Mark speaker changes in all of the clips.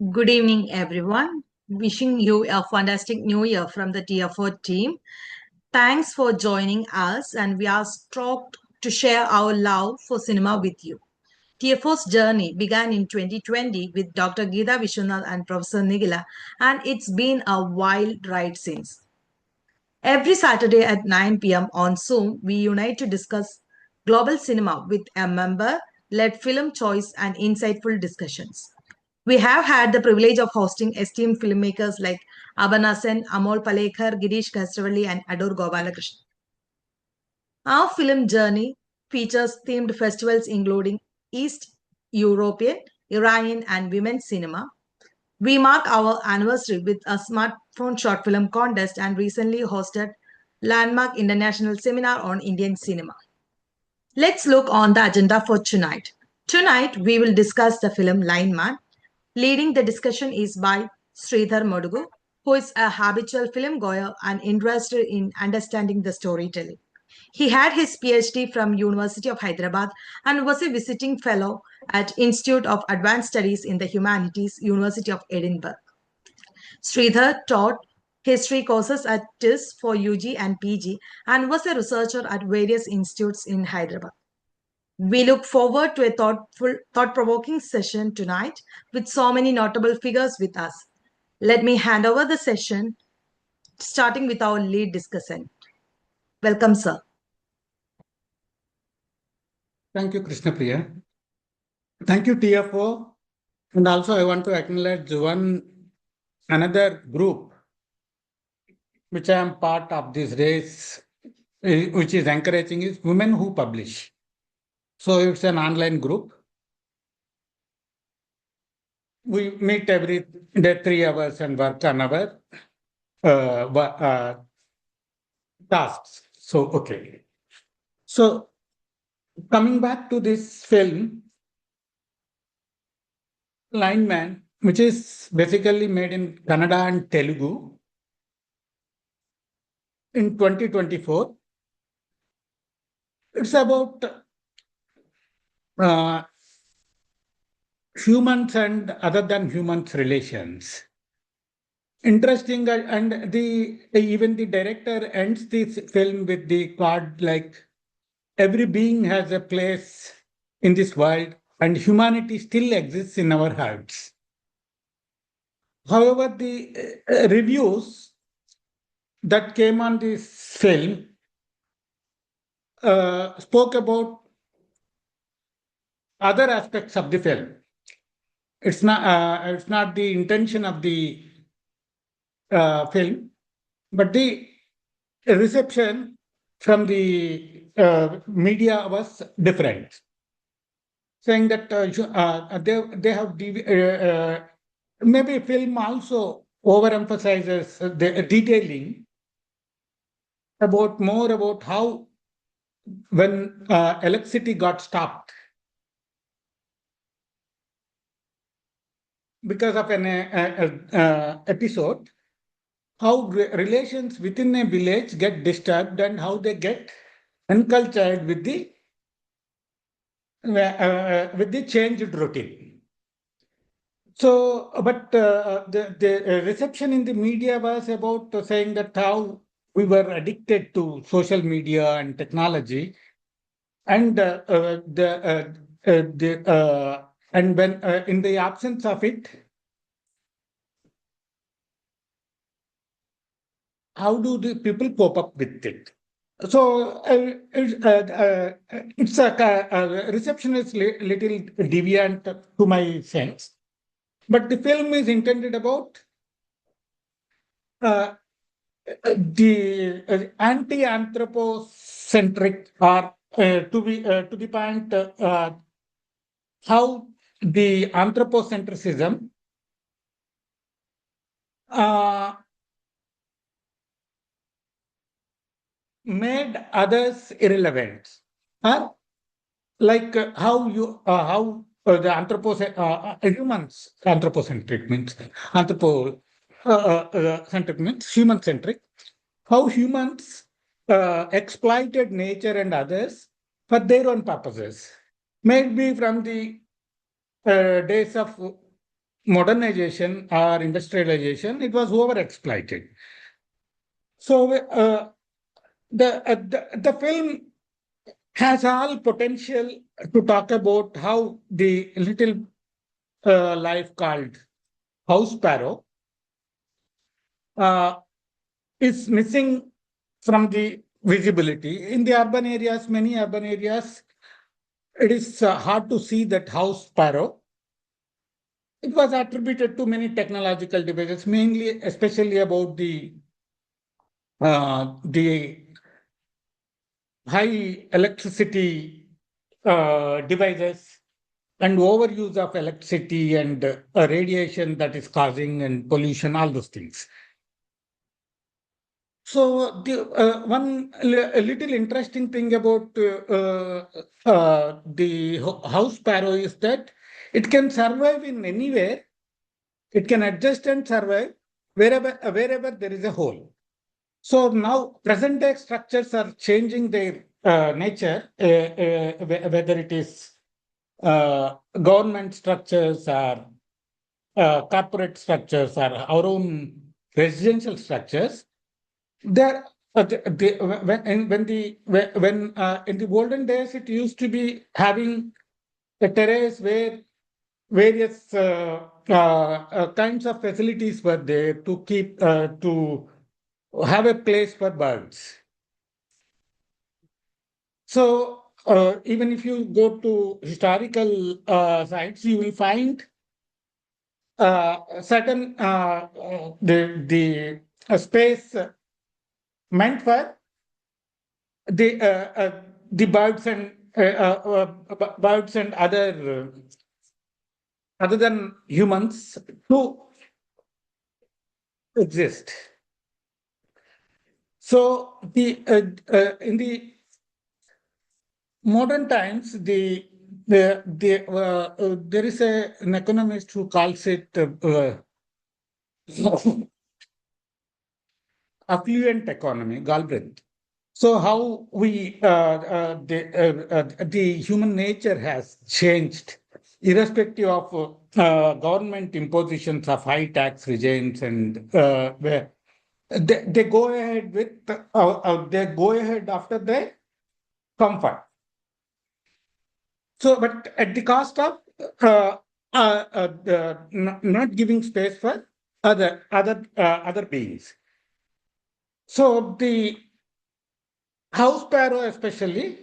Speaker 1: Good evening, everyone. Wishing you a fantastic new year from the Tier 4 team. Thanks for joining us, and we are stoked to share our love for cinema with you. Tier 4's journey began in 2020 with Dr. Geeta Vishwanath and Professor Nigila, and it's been a wild ride since. Every Saturday at 9 p.m. on Zoom, we unite to discuss global cinema with a member led film choice and insightful discussions. We have had the privilege of hosting esteemed filmmakers like Abana Sen, Amol Palekar, Girish Kastravalli, and Adur Gopalakrishnan. Our film journey features themed festivals including East European, Iranian, and women's cinema. We mark our anniversary with a smartphone short film contest and recently hosted Landmark International Seminar on Indian cinema. Let's look on the agenda for tonight. Tonight, we will discuss the film Lineman. Leading the discussion is by Sridhar Modugu, who is a habitual film goer and interested in understanding the storytelling. He had his PhD from University of Hyderabad and was a visiting fellow at Institute of Advanced Studies in the Humanities, University of Edinburgh. Sridhar taught history courses at TIS for UG and PG and was a researcher at various institutes in Hyderabad. We look forward to a thought-provoking session tonight with so many notable figures with us. Let me hand over the session, starting with our lead discussant. Welcome, sir.
Speaker 2: Thank you, Krishna Priya. Thank you, TFO. And also I want to acknowledge another group which I am part of this race, which is encouraging is Women Who Publish. So it's an online group. We meet every day 3 hours and work on our tasks. So, okay. So coming back to this film, Lineman, which is basically made in Kannada and Telugu in 2024. It's about humans and other than humans relations. Interesting, and even the director ends this film with the quote like, every being has a place in this world and humanity still exists in our hearts. However, the reviews that came on this film spoke about other aspects of the film. It's not the intention of the film, but the reception from the media was different, saying that they have maybe film also overemphasizes the detailing more about how when electricity got stopped because of an episode, how relations within a village get disturbed and how they get encultured with the changed routine. So, but the reception in the media was about saying that how we were addicted to social media and technology, and and when in the absence of it, how do the people cope up with it? So it's a reception is little deviant to my sense, but the film is intended about the anti-anthropocentric, or to the point, how the anthropocentrism made others irrelevant, huh? Like how the humans anthropocentric means centric means human centric. How humans exploited nature and others for their own purposes, maybe from the days of modernization or industrialization, it was overexploited. So the film has all potential to talk about how the little life called house sparrow uh, is missing from the visibility. In the urban areas, many urban areas, it is hard to see that house sparrow. It was attributed to many technological devices, mainly, especially about the high electricity devices and overuse of electricity and radiation that is causing and pollution, all those things. So a little interesting thing about the house sparrow is that it can survive in anywhere. It can adjust and survive wherever there is a hole. So now present day structures are changing their nature, whether it is government structures or corporate structures or our own residential structures. There, when in the olden days, it used to be having a terrace where various kinds of facilities were there to keep to have a place for birds. So even if you go to historical sites, you will find certain the space meant for the birds and birds and other than humans to exist. So in the modern times, there is an economist who calls it affluent economy, Galbraith. So how the human nature has changed, irrespective of government impositions of high tax regimes, and where they go ahead with they go ahead after the comfort. So, but at the cost of not giving space for other beings. So the house sparrow especially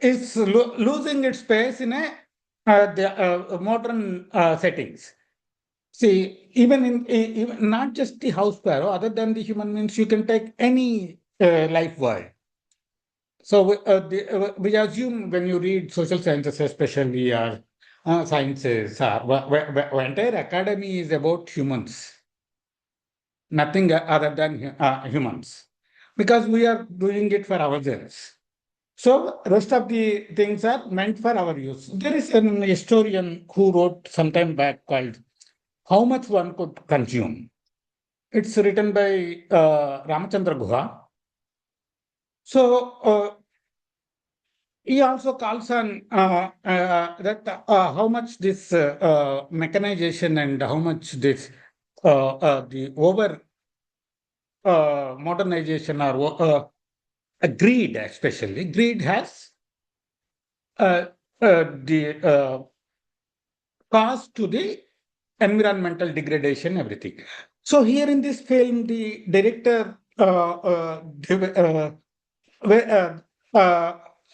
Speaker 2: is losing its space in the modern settings. See, even not just the house sparrow, other than the human beings, you can take any life form. So we assume when you read social sciences, especially or sciences, entire academy is about humans, nothing other than humans, because we are doing it for ourselves. So rest of the things are meant for our use. There is an historian who wrote some time back called "How Much One Could Consume." It's written by Ramachandra Guha. So he also calls on that how much this mechanization and how much this the over modernization or greed, especially greed, has the cost to the environmental degradation, everything. So here in this film, the director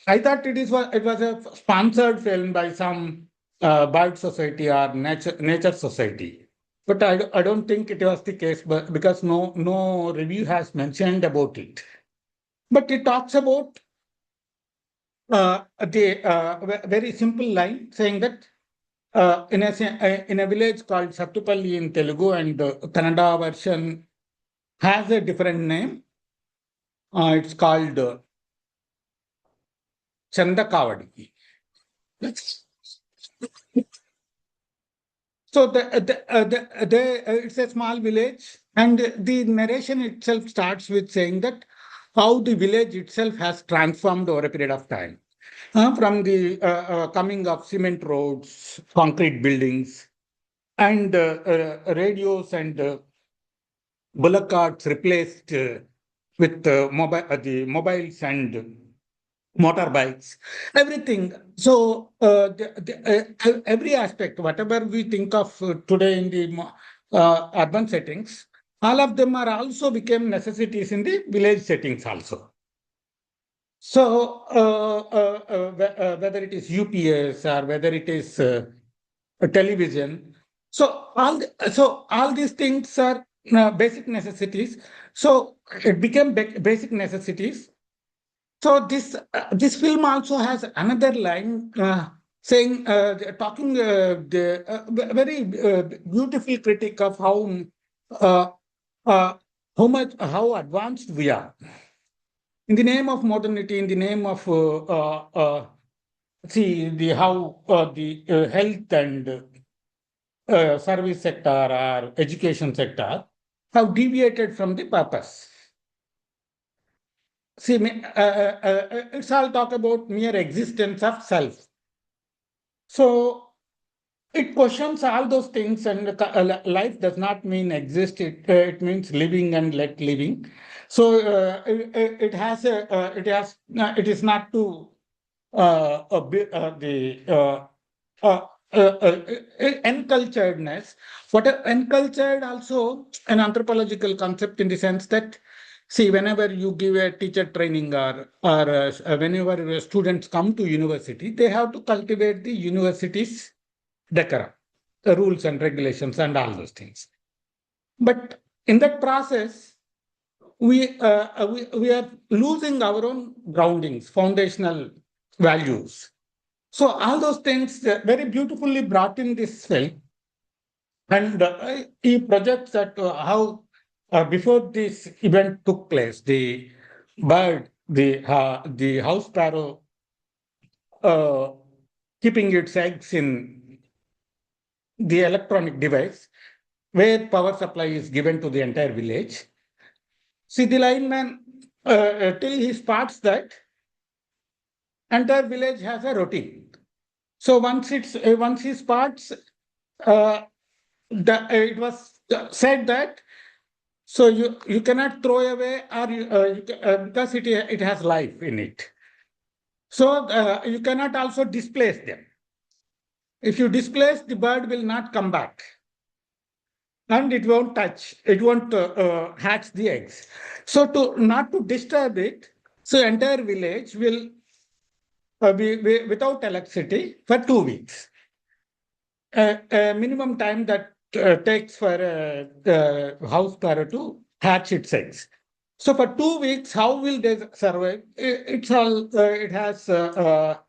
Speaker 2: I thought it was a sponsored film by some bird society or nature society, but I don't think it was the case, but because no review has mentioned about it. But it talks about the very simple line saying that in a village called Sattupalli in Telugu, and the Kannada version has a different name. It's called Chandakavadi. So it's a small village, and the narration itself starts with saying that how the village itself has transformed over a period of time, from the coming of cement roads, concrete buildings, and radios and bullock carts replaced with the mobiles and motorbikes, everything. So every aspect, whatever we think of today in the urban settings, all of them are also became necessities in the village settings also. So whether it is UPS or whether it is a television, so all these things are basic necessities. So it became basic necessities. So this film also has another line saying, talking very beautiful critic of uh, how advanced we are in the name of modernity, in the name of see the how the health and service sector or education sector have deviated from the purpose. See, it's all talk about mere existence of self. So it questions all those things, and life does not mean exist. It means living and let living. So it is not to the unculturedness. What uncultured also an anthropological concept in the sense that, see, whenever you give a teacher training or whenever students come to university, they have to cultivate the university's decorum, the rules and regulations and all those things. But in that process, we are losing our own groundings, foundational values. So all those things very beautifully brought in this film, and he projects that how before this event took place, the bird, the house sparrow, uh, keeping its eggs in the electronic device, where power supply is given to the entire village. See, the lineman, till he spots that entire village has a routine. So once he spots, uh, it was said that so you cannot throw away or because it has life in it. So you cannot also displace them. If you displace, the bird will not come back. And it won't touch, it won't hatch the eggs. So to not to disturb it, so entire village will be without electricity for 2 weeks. Minimum time that takes for a house sparrow to hatch its eggs. So for 2 weeks, how will they survive? It's all it has a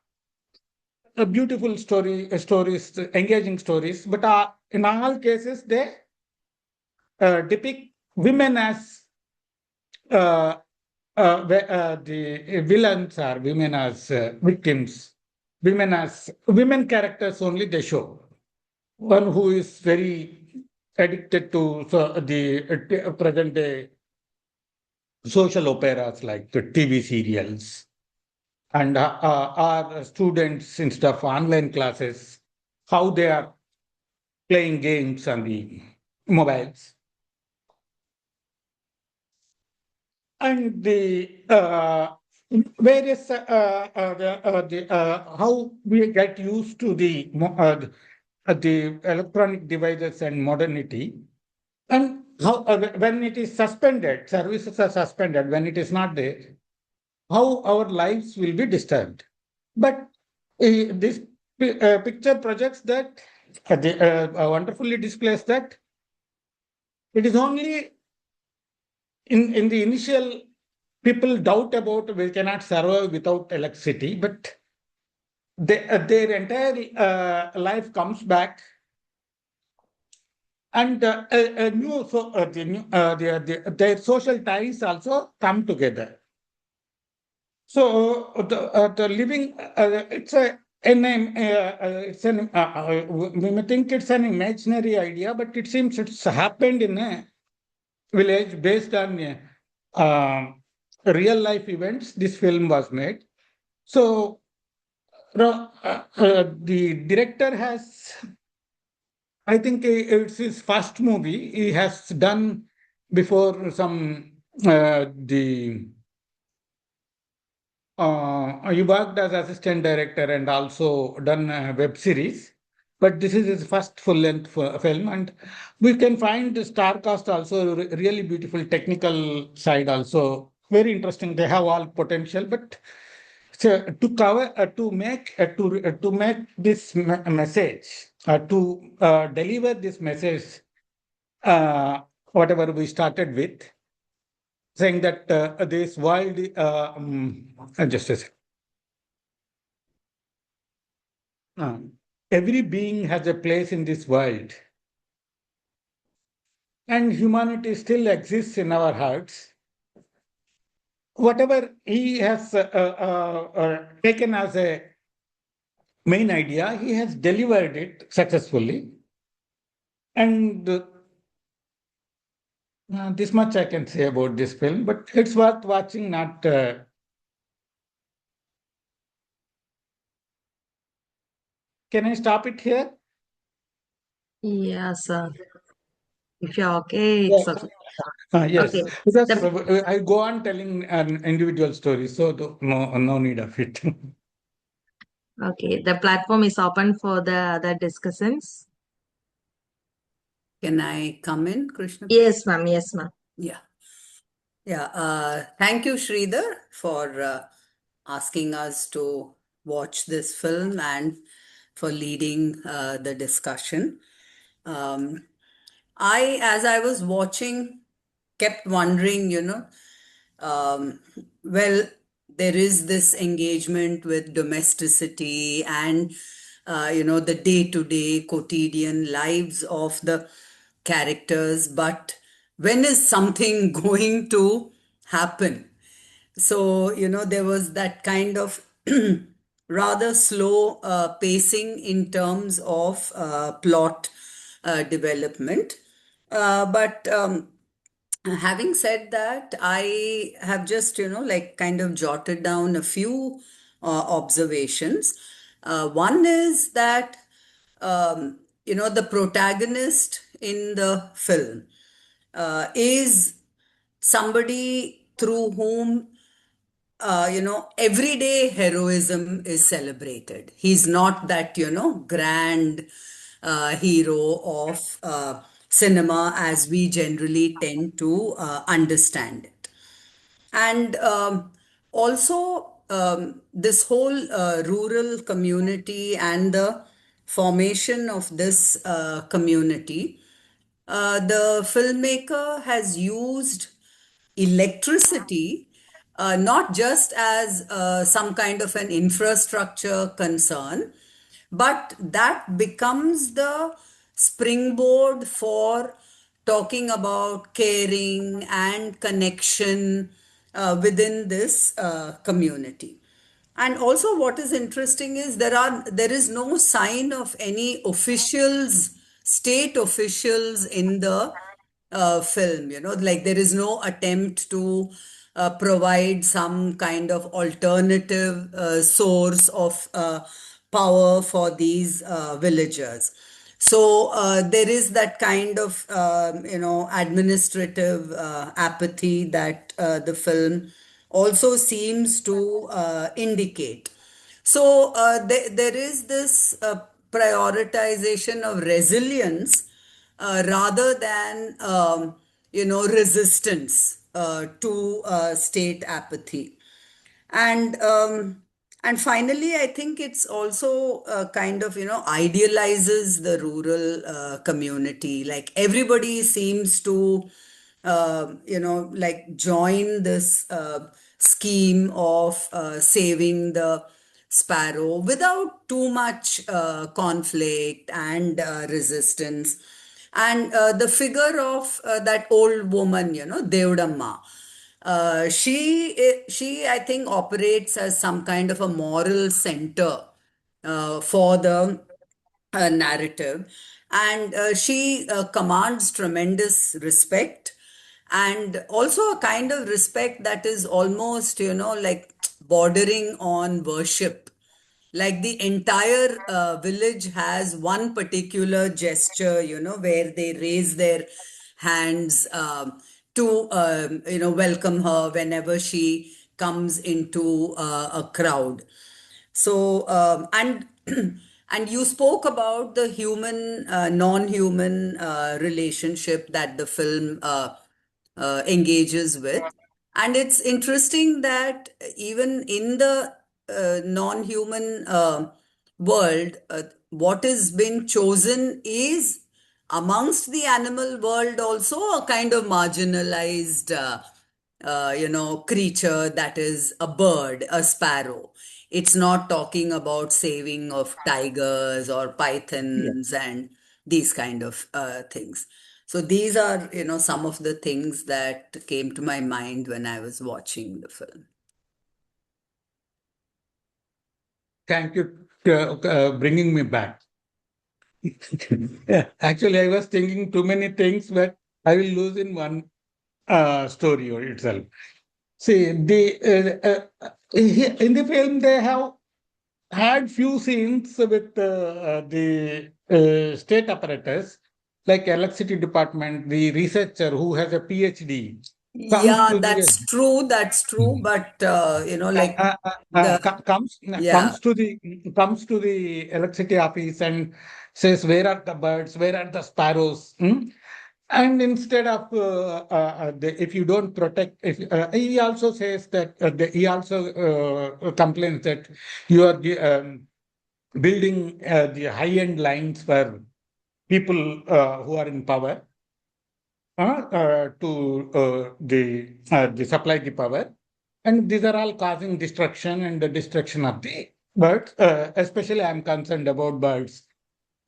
Speaker 2: beautiful stories, engaging stories, but in all cases they depict women as uh, the villains or women as victims, women characters only they show. One who is very addicted to the present day social operas like the TV serials, and our students instead of online classes, how they are playing games on the mobiles. And the various how we get used to the electronic devices and modernity, and how when it is suspended, services are suspended, when it is not there, how our lives will be disturbed. But this picture projects that wonderfully displays that it is only in the initial people doubt about we cannot survive without electricity, but their entire life comes back, and a new so their social ties also come together. So the living it's a name. It's an we may think it's an imaginary idea, but it seems it's happened in a village based on real life events. This film was made. So the director has I think it's his first movie. He has done before some the he worked as assistant director and also done a web series. But this is his first full-length film, and we can find the star cast also really beautiful, technical side also very interesting. They have all potential, but so to cover to make this message to deliver this message, whatever we started with, saying that this world just a sec. Uh, every being has a place in this world, and humanity still exists in our hearts. Whatever he has taken as a main idea, he has delivered it successfully. And this much I can say about this film, but it's worth watching. Not can I stop it here?
Speaker 1: Yes, sir. If you're okay,
Speaker 2: Yeah.
Speaker 1: it's okay. Okay.
Speaker 2: Yes, because
Speaker 1: The
Speaker 2: I go on telling an individual story, so no need of it.
Speaker 1: okay. The platform is open for the other discussions.
Speaker 3: Can I come in, Krishna?
Speaker 1: Yes, ma'am. Yes, ma'am.
Speaker 3: Yeah. Yeah. Thank you, Sridhar, for asking us to watch this film and for leading the discussion. As I was watching, kept wondering, well, there is this engagement with domesticity and, the day-to-day quotidian lives of the characters, but when is something going to happen? So, there was that kind of rather slow pacing in terms of plot development. But having said that, I have just, like kind of jotted down a few observations. One is that, the protagonist in the film is somebody through whom everyday heroism is celebrated. He's not that, grand hero of cinema as we generally tend to understand it. And also, this whole rural community and the formation of this community, the filmmaker has used electricity not just as some kind of an infrastructure concern, but that becomes the springboard for talking about caring and connection within this community. And also, what is interesting is there is no sign of any officials, state officials in the film. Like there is no attempt to provide some kind of alternative source of power for these villagers. So there is that kind of administrative apathy that the film also seems to indicate. So there is this prioritization of resilience rather than resistance to state apathy. And um, and finally, I think it's also kind of idealizes the rural community. Like everybody seems to like join this scheme of saving the sparrow without too much conflict and resistance. And the figure of that old woman, Devdamma, she I think operates as some kind of a moral center for the narrative, and she commands tremendous respect, and also a kind of respect that is almost like bordering on worship. like the entire village has one particular gesture, where they raise their hands to, welcome her whenever she comes into a crowd. So, and and you spoke about the human, non-human relationship that the film engages with. And it's interesting that even in the non-human world, what has been chosen is amongst the animal world also a kind of marginalized, creature, that is a bird, a sparrow. It's not talking about saving of tigers or
Speaker 2: Yeah.
Speaker 3: pythons and these kind of things. So these are, some of the things that came to my mind when I was watching the film.
Speaker 2: Thank you bringing me back. Yeah, actually, I was thinking too many things, but I will lose in one story itself. See, in the film they have had few scenes with the state apparatus, like electricity department, the researcher who has a PhD comes
Speaker 3: Yeah,
Speaker 2: to the
Speaker 3: that's true. That's true. But, like the,
Speaker 2: comes
Speaker 3: yeah.
Speaker 2: comes to the electricity office and says, "Where are the birds? Where are the sparrows?" And instead of if you don't protect, if he also says that he also complains that you are building the high-end lines for people who are in power to the supply the power, and these are all causing destruction and the destruction of the birds. Especially, I'm concerned about birds.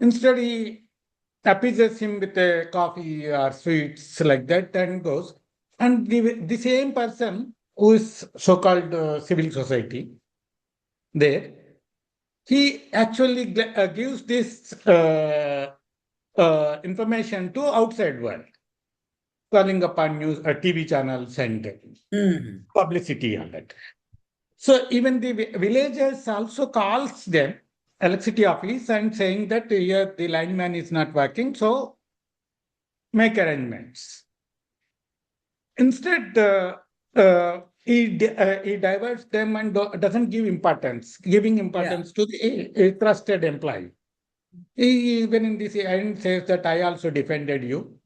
Speaker 2: Instead, he appeases him with a coffee or sweets like that and goes. And the same person who is so-called civil society there, he actually gives this information to outside world, calling upon news, TV channels and
Speaker 3: Mhm.
Speaker 2: publicity on that. So even the villagers also calls them electricity office and saying that here the lineman is not working, so make arrangements. Instead, he diverts them and doesn't give importance, giving
Speaker 3: Yeah.
Speaker 2: importance to the trusted employee. He even in this end says that I also defended you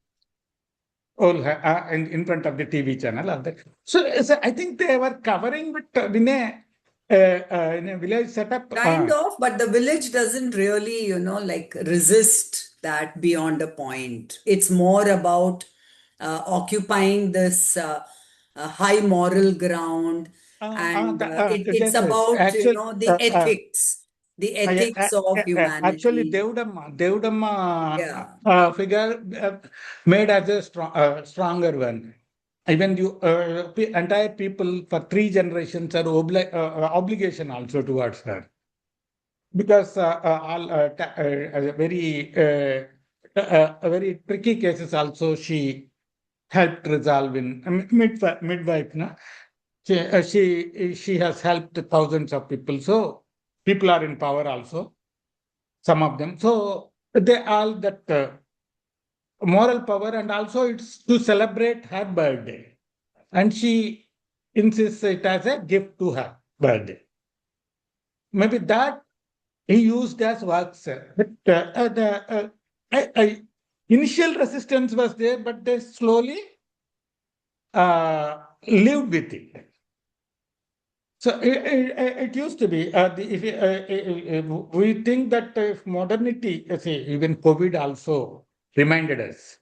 Speaker 2: all in front of the TV channel. All that. So I think they were covering with in a village setup.
Speaker 3: Kind of, but the village doesn't really, like resist that beyond a point. It's more about occupying this high moral ground, and it's
Speaker 2: Yes, yes.
Speaker 3: about,
Speaker 2: Actually,
Speaker 3: the
Speaker 2: I-
Speaker 3: ethics of
Speaker 2: actually,
Speaker 3: humanity.
Speaker 2: Devdamma
Speaker 3: Yeah.
Speaker 2: figure made as a stronger one. Even you entire people for three generations are obligation also towards her, because all very tricky cases also she helped resolve in midwife. No? She has helped thousands of people. So people are in power also, some of them. So they all that moral power, and also it's to celebrate her birthday. And she insists it as a gift to her birthday. Maybe that he used as works. But initial resistance was there, but they slowly lived with it. So it used to be. We think that if modernity, say even COVID also reminded us.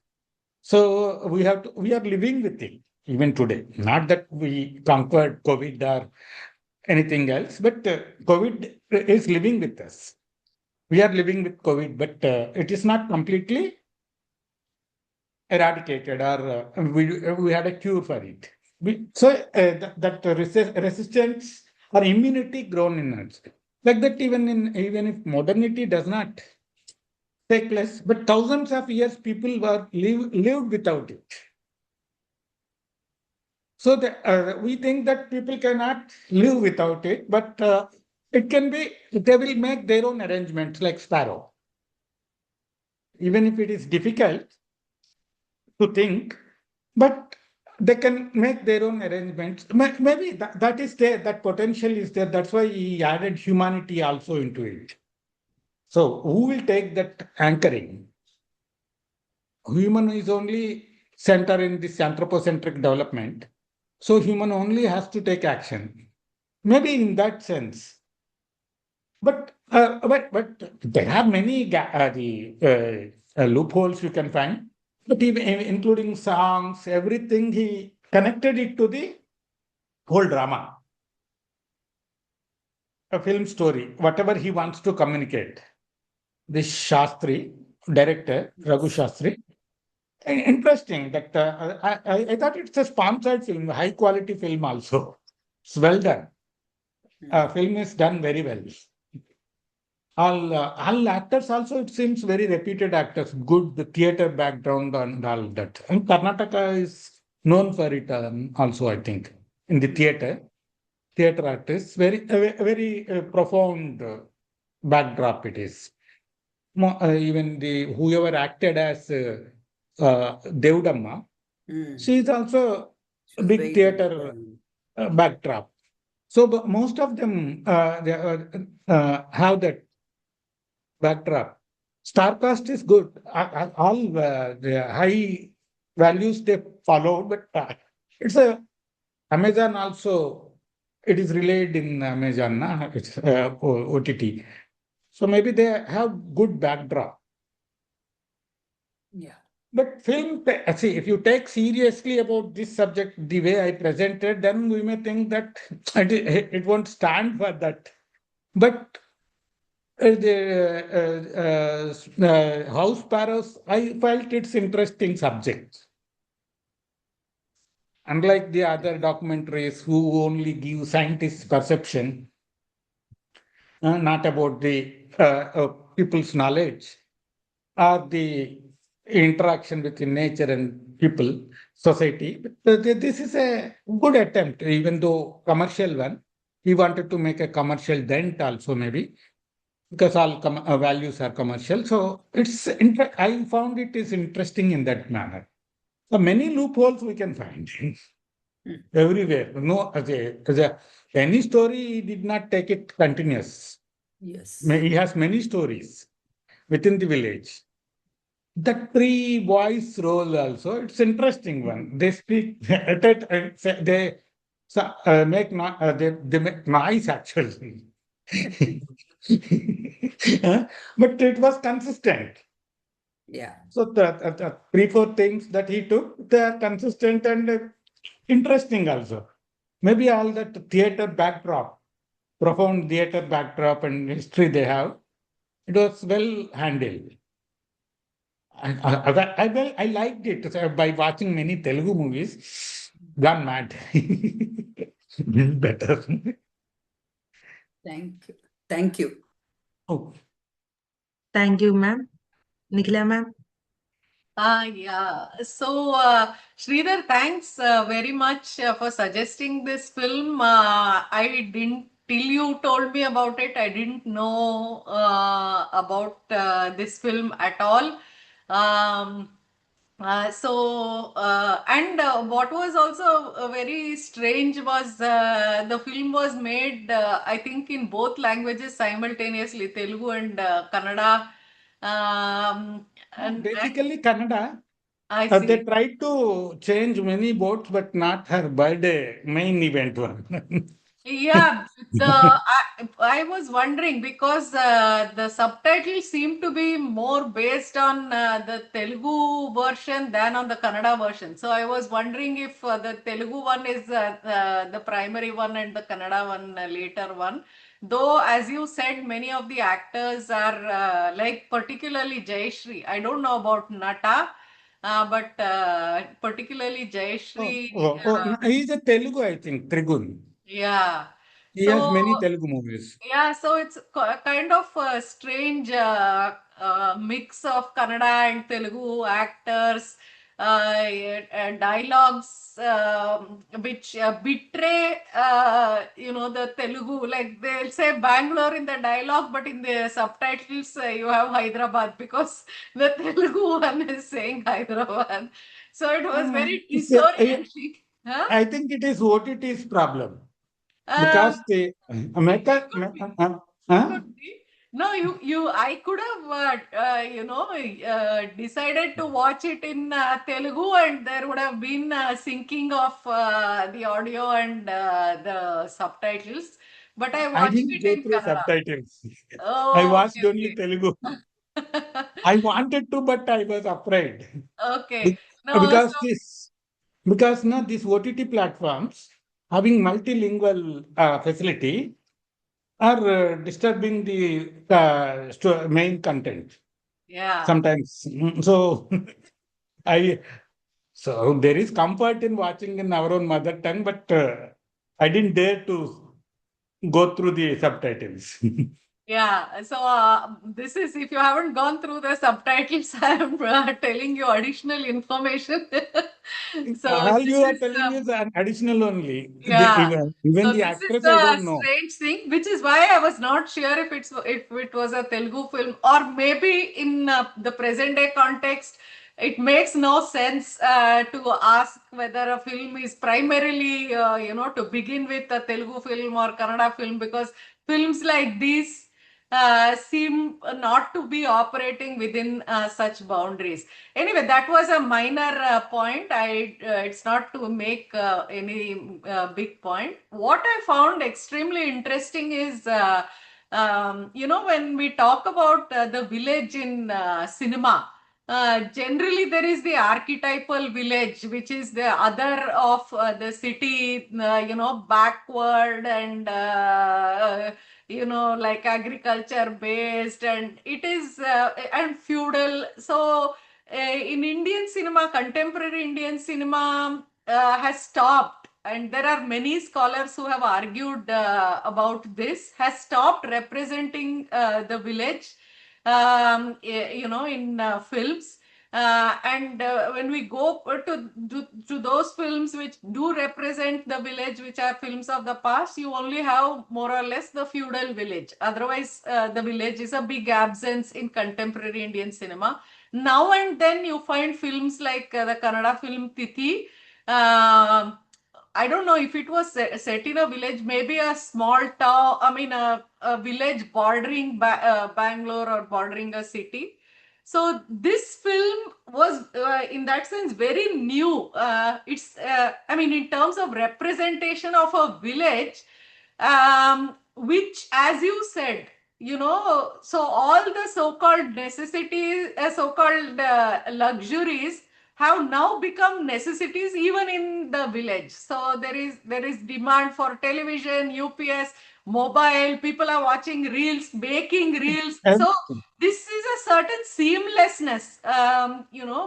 Speaker 2: So we are living with it even today. Not that we conquered COVID or anything else, but COVID is living with us. We are living with COVID, but it is not completely eradicated, or we had a cure for it. That resistance or immunity grown in us. Like that, even if modernity does not take place, but thousands of years people lived without it. So we think that people cannot live without it, but It can be, they will make their own arrangements like Sparrow. Even if it is difficult to think, but they can make their own arrangements. Maybe that is there, that potential is there. That's why he added humanity also into it. So who will take that anchoring? Human is only center in this anthropocentric development. So human only has to take action. Maybe in that sense. But there are many loopholes you can find. But even including songs, everything, he connected it to the whole drama, a film story, whatever he wants to communicate. This Shastri, director, Raghu Shastri, interesting that I thought it's a sponsored film, high quality film also. It's well done. Film is done very well. All actors also, it seems very reputed actors, good theater background and all that. And Karnataka is known for it also, I think, in the theater artists, very profound backdrop it is. Even the whoever acted as Devdamma, she is also
Speaker 3: She
Speaker 2: a
Speaker 3: was
Speaker 2: big
Speaker 3: very well
Speaker 2: theater
Speaker 3: done.
Speaker 2: backdrop. So but most of them have that backdrop. Starcast is good. All the high values they followed, but it's a Amazon also. It is relayed in Amazon. It's OTT. So maybe they have good backdrop.
Speaker 3: Yeah.
Speaker 2: But film, see, if you take seriously about this subject the way I presented, then we may think that it won't stand for that. But the house sparrows, I felt it's interesting subject. Unlike the other documentaries who only give scientists perception, not about the people's knowledge or the interaction between nature and people, society. But this is a good attempt, even though commercial one. He wanted to make a commercial dent also maybe, because all values are commercial. So I found it is interesting in that manner. So many loopholes we can find everywhere. No, any story he did not take it continuous.
Speaker 3: Yes.
Speaker 2: He has many stories within the village. The three voice role also, it's interesting one. They speak, they they make noise actually. But it was consistent.
Speaker 3: Yeah.
Speaker 2: So the three, four things that he took, they are consistent and interesting also. Maybe all that theater backdrop, profound theater backdrop and history they have, it was well handled. I liked it. So by watching many Telugu movies, gone mad. Better.
Speaker 3: Thank you. Thank you.
Speaker 2: Oh,
Speaker 1: Thank you, ma'am. Nikhila, ma'am.
Speaker 4: Yeah. So, Sridhar, thanks very much for suggesting this film. I didn't, till you told me about it, I didn't know about this film at all. Um, and what was also very strange was the film was made, I think, in both languages simultaneously, Telugu and Kannada. And
Speaker 2: basically, Kannada.
Speaker 4: I
Speaker 2: They
Speaker 4: see.
Speaker 2: tried to change many boats, but not her birthday main event one.
Speaker 4: Yeah, I was wondering because the subtitles seem to be more based on the Telugu version than on the Kannada version. So I was wondering if the Telugu one is the primary one and the Kannada one later one. Though, as you said, many of the actors are like particularly Jayashree. I don't know about Nata, but particularly Jayashree.
Speaker 2: No, he's a Telugu, I think, Trigun.
Speaker 4: Yeah.
Speaker 2: He has
Speaker 4: So
Speaker 2: many Telugu movies.
Speaker 4: yeah, so it's kind of a strange mix of Kannada and Telugu actors. dialogues which betray, the Telugu. Like they'll say Bangalore in the dialogue, but in the subtitles you have Hyderabad because the Telugu one is saying Hyderabad. So it was very disorienting. Huh?
Speaker 2: I think it is OTT's problem
Speaker 4: Uh,
Speaker 2: because the
Speaker 4: it could be.
Speaker 2: huh?
Speaker 4: Could be. No, I could have, decided to watch it in Telugu, and there would have been syncing of the audio and the subtitles. But I
Speaker 2: I
Speaker 4: watched
Speaker 2: didn't
Speaker 4: it
Speaker 2: go
Speaker 4: in
Speaker 2: through
Speaker 4: Kannada.
Speaker 2: subtitles. I
Speaker 4: Oh,
Speaker 2: watched only
Speaker 4: okay,
Speaker 2: Telugu.
Speaker 4: okay.
Speaker 2: I wanted to, but I was afraid.
Speaker 4: Okay.
Speaker 2: Be-
Speaker 4: No,
Speaker 2: because
Speaker 4: so
Speaker 2: this because now these OTT platforms having multilingual facility are disturbing the main content
Speaker 4: yeah.
Speaker 2: sometimes. So I so there is comfort in watching in our own mother tongue, but I didn't dare to go through the subtitles.
Speaker 4: Yeah, so this is, if you haven't gone through the subtitles, I am telling you additional information. So
Speaker 2: All you
Speaker 4: this
Speaker 2: are
Speaker 4: is
Speaker 2: telling is an additional only.
Speaker 4: yeah.
Speaker 2: Even
Speaker 4: So
Speaker 2: the
Speaker 4: this is
Speaker 2: actress, I
Speaker 4: the
Speaker 2: don't know.
Speaker 4: strange thing, which is why I was not sure if it was a Telugu film, or maybe in the present day context, it makes no sense to ask whether a film is primarily, to begin with a Telugu film or Kannada film, because films like these seem not to be operating within such boundaries. Anyway, that was a minor point. It's not to make any big point. What I found extremely interesting is, when we talk about the village in cinema. Generally, there is the archetypal village, which is the other of the city, backward and like agriculture based, and it is and feudal. So in Indian cinema, contemporary Indian cinema has stopped, and there are many scholars who have argued about this, has stopped representing the village, in films. And when we go to those films which do represent the village, which are films of the past, you only have more or less the feudal village. Otherwise, the village is a big absence in contemporary Indian cinema. Now and then you find films like the Kannada film Tithi. Um I don't know if it was set in a village, maybe a small town, I mean, a village bordering Bangalore or bordering a city. So this film was, in that sense, very new. I mean, in terms of representation of a village, which, as you said, so all the so-called necessities, so-called luxuries have now become necessities even in the village. So there is demand for television, UPS, mobile. People are watching reels, making reels. So
Speaker 2: Everything.
Speaker 4: this is a certain seamlessness,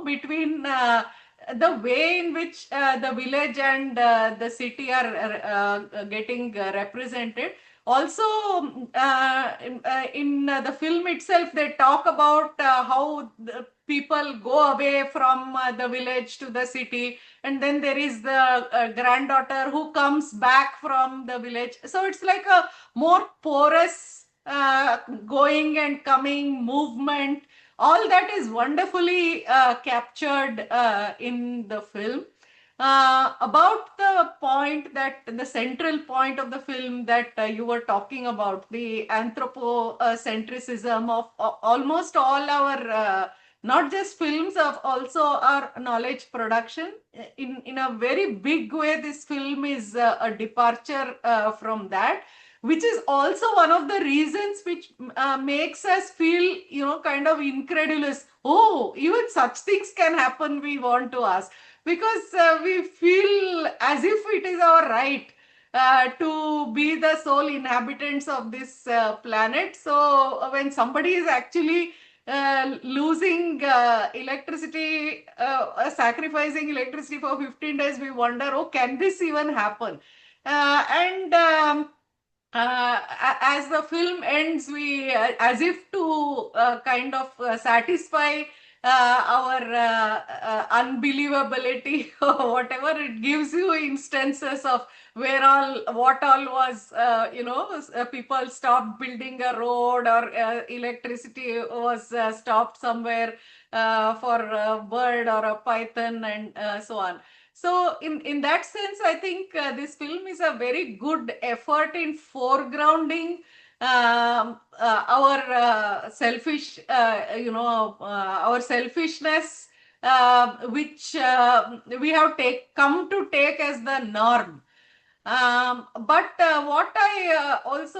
Speaker 4: between the way in which the village and the city are getting represented. Also, in the film itself, they talk about how the people go away from the village to the city, and then there is the granddaughter who comes back from the village. So it's like a more porous going and coming movement. All that is wonderfully captured in the film. About the point, that the central point of the film that you were talking about, the anthropocentrism of almost all our, not just films, of also our knowledge production. In a very big way, this film is a departure from that, which is also one of the reasons which makes us feel, kind of incredulous. Oh, even such things can happen, we want to ask, because we feel as if it is our right to be the sole inhabitants of this planet. So when somebody is actually losing electricity, sacrificing electricity for 15 days, we wonder, oh, can this even happen? And as the film ends, we, as if to kind of satisfy our unbelievability or whatever. It gives you instances of what all was, people stopped building a road, or electricity was stopped somewhere for a bird or a python, and so on. So in that sense, I think this film is a very good effort in foregrounding our our selfishness, which we have come to take as the norm. But what I was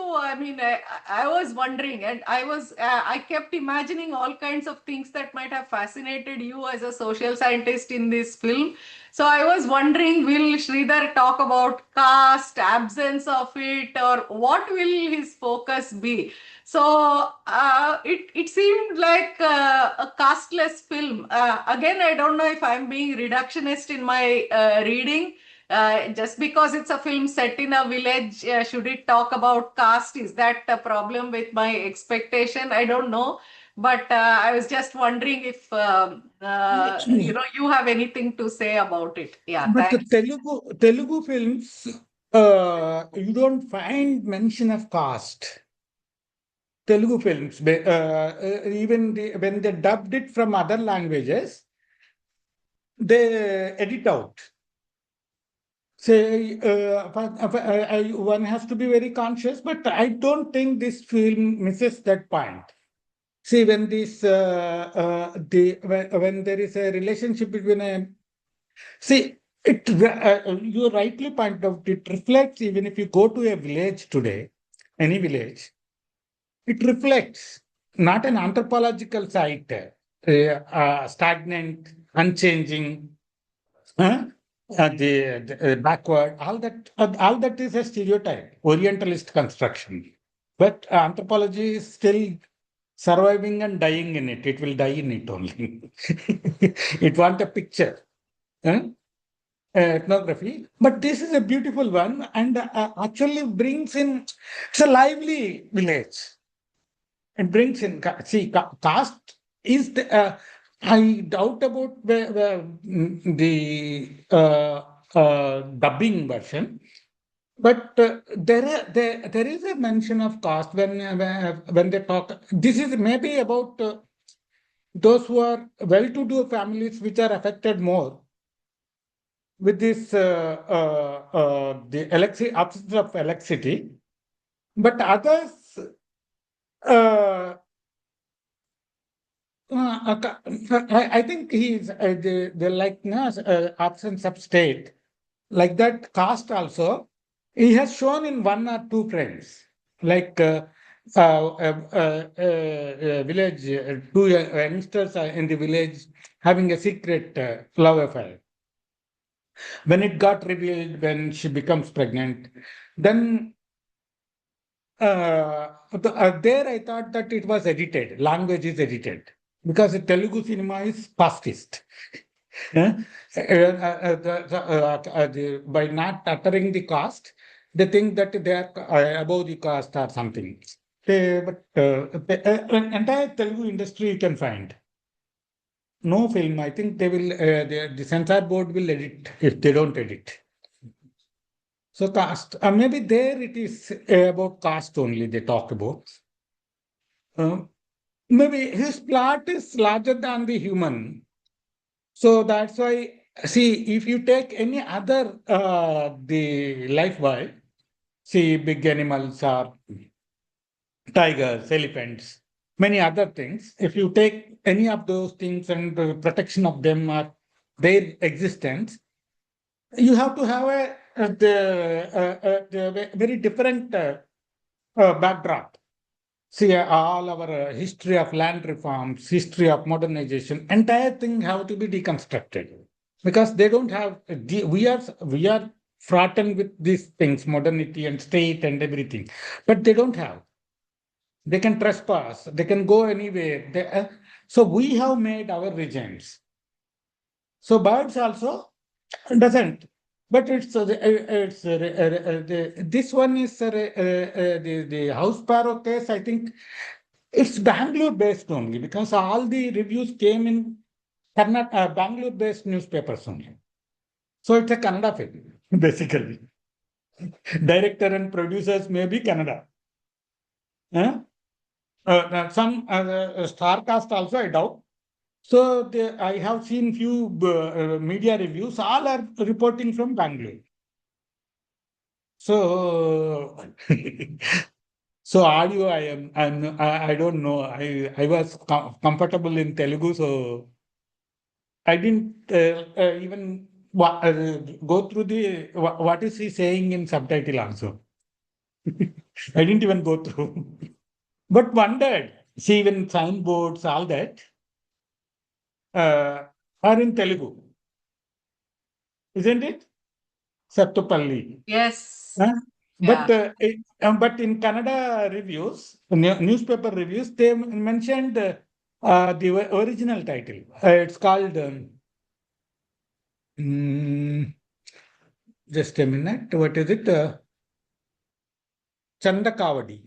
Speaker 4: wondering, and I kept imagining all kinds of things that might have fascinated you as a social scientist in this film. So I was wondering, will Sridhar talk about caste, absence of it, or what will his focus be? So it seemed like a casteless film. Again, I don't know if I'm being reductionist in my reading. Just because it's a film set in a village, should it talk about caste? Is that a problem with my expectation? I don't know. But I was just wondering if you have anything to say about it. Yeah,
Speaker 2: But the
Speaker 4: thanks.
Speaker 2: Telugu films, you don't find mention of caste. Telugu films, even when they dubbed it from other languages, they edit out. Say, one has to be very conscious, but I don't think this film misses that point. See, when when there is a relationship between you rightly point out, it reflects, even if you go to a village today, any village, it reflects not an anthropological site, stagnant, unchanging, backward. All that is a stereotype, Orientalist construction. But anthropology is still surviving and dying in it. It will die in it only. It wants a picture. Ethnography, but this is a beautiful one, and actually brings in, it's a lively village. It brings in, caste is I doubt about the dubbing version, but there is a mention of caste when they talk. This is maybe about those who are well-to-do families which are affected more with this the absence of electricity, but others I think he's the likeness, absence of state, like that caste also. He has shown in one or two frames, like village, two youngsters in the village having a secret love affair. When it got revealed, when she becomes pregnant, then there I thought that it was edited, language is edited, because the Telugu cinema is casteist. By not uttering the caste, they think that they are above the caste or something. But entire Telugu industry you can find. No film, I think they will, the censor board will edit if they don't edit. So caste, maybe there it is about caste only they talk about. Maybe his plot is larger than the human. So that's why, see, if you take any other the life wild, see big animals are tigers, elephants, many other things. If you take any of those things and the protection of them or their existence, you have to have the very different backdrop. See, all our history of land reforms, history of modernization, entire thing have to be deconstructed because they don't have. We are fraughtened with these things, modernity and state and everything, but they don't have. They can trespass. They can go anywhere. So we have made our regimes. So birds also doesn't. But it's this one is the house sparrow case. I think It's Bangalore based only because all the reviews came in Bangalore based newspapers only. So it's a Kannada film, basically. Director and producers may be Kannada. Huh? Some star cast also, I doubt. So I have seen few media reviews, all are reporting from Bangalore. So, so audio, I don't know. I was comfortable in Telugu, so I didn't even go through what is he saying in subtitle also. I didn't even go through, but wondered. See, even signboards, all that are in Telugu, isn't it? Sattupalli.
Speaker 4: Yes.
Speaker 2: Huh?
Speaker 4: Yeah.
Speaker 2: But in Kannada reviews, newspaper reviews, they mentioned the original title. It's called. Mm, just a minute. What is it? Chandakavadi.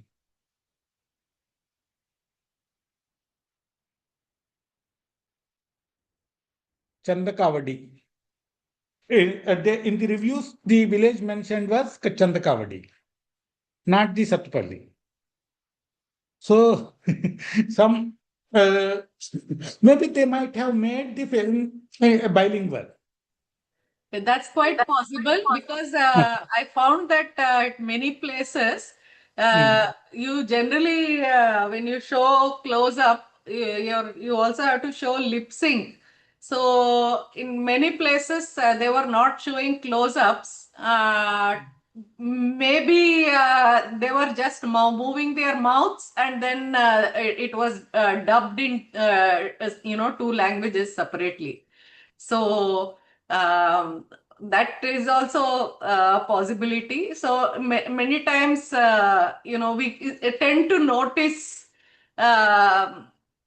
Speaker 2: Chandakavadi. In the reviews, the village mentioned was Chandakavadi, not the Sattupalli. So some maybe they might have made the film bilingual.
Speaker 4: That's quite possible because I found that at many places, you generally, when you show close up, you also have to show lip sync. So in many places, they were not showing close ups. Maybe they were just moving their mouths, and then it was dubbed in, two languages separately. So that is also a possibility. So many times, we tend to notice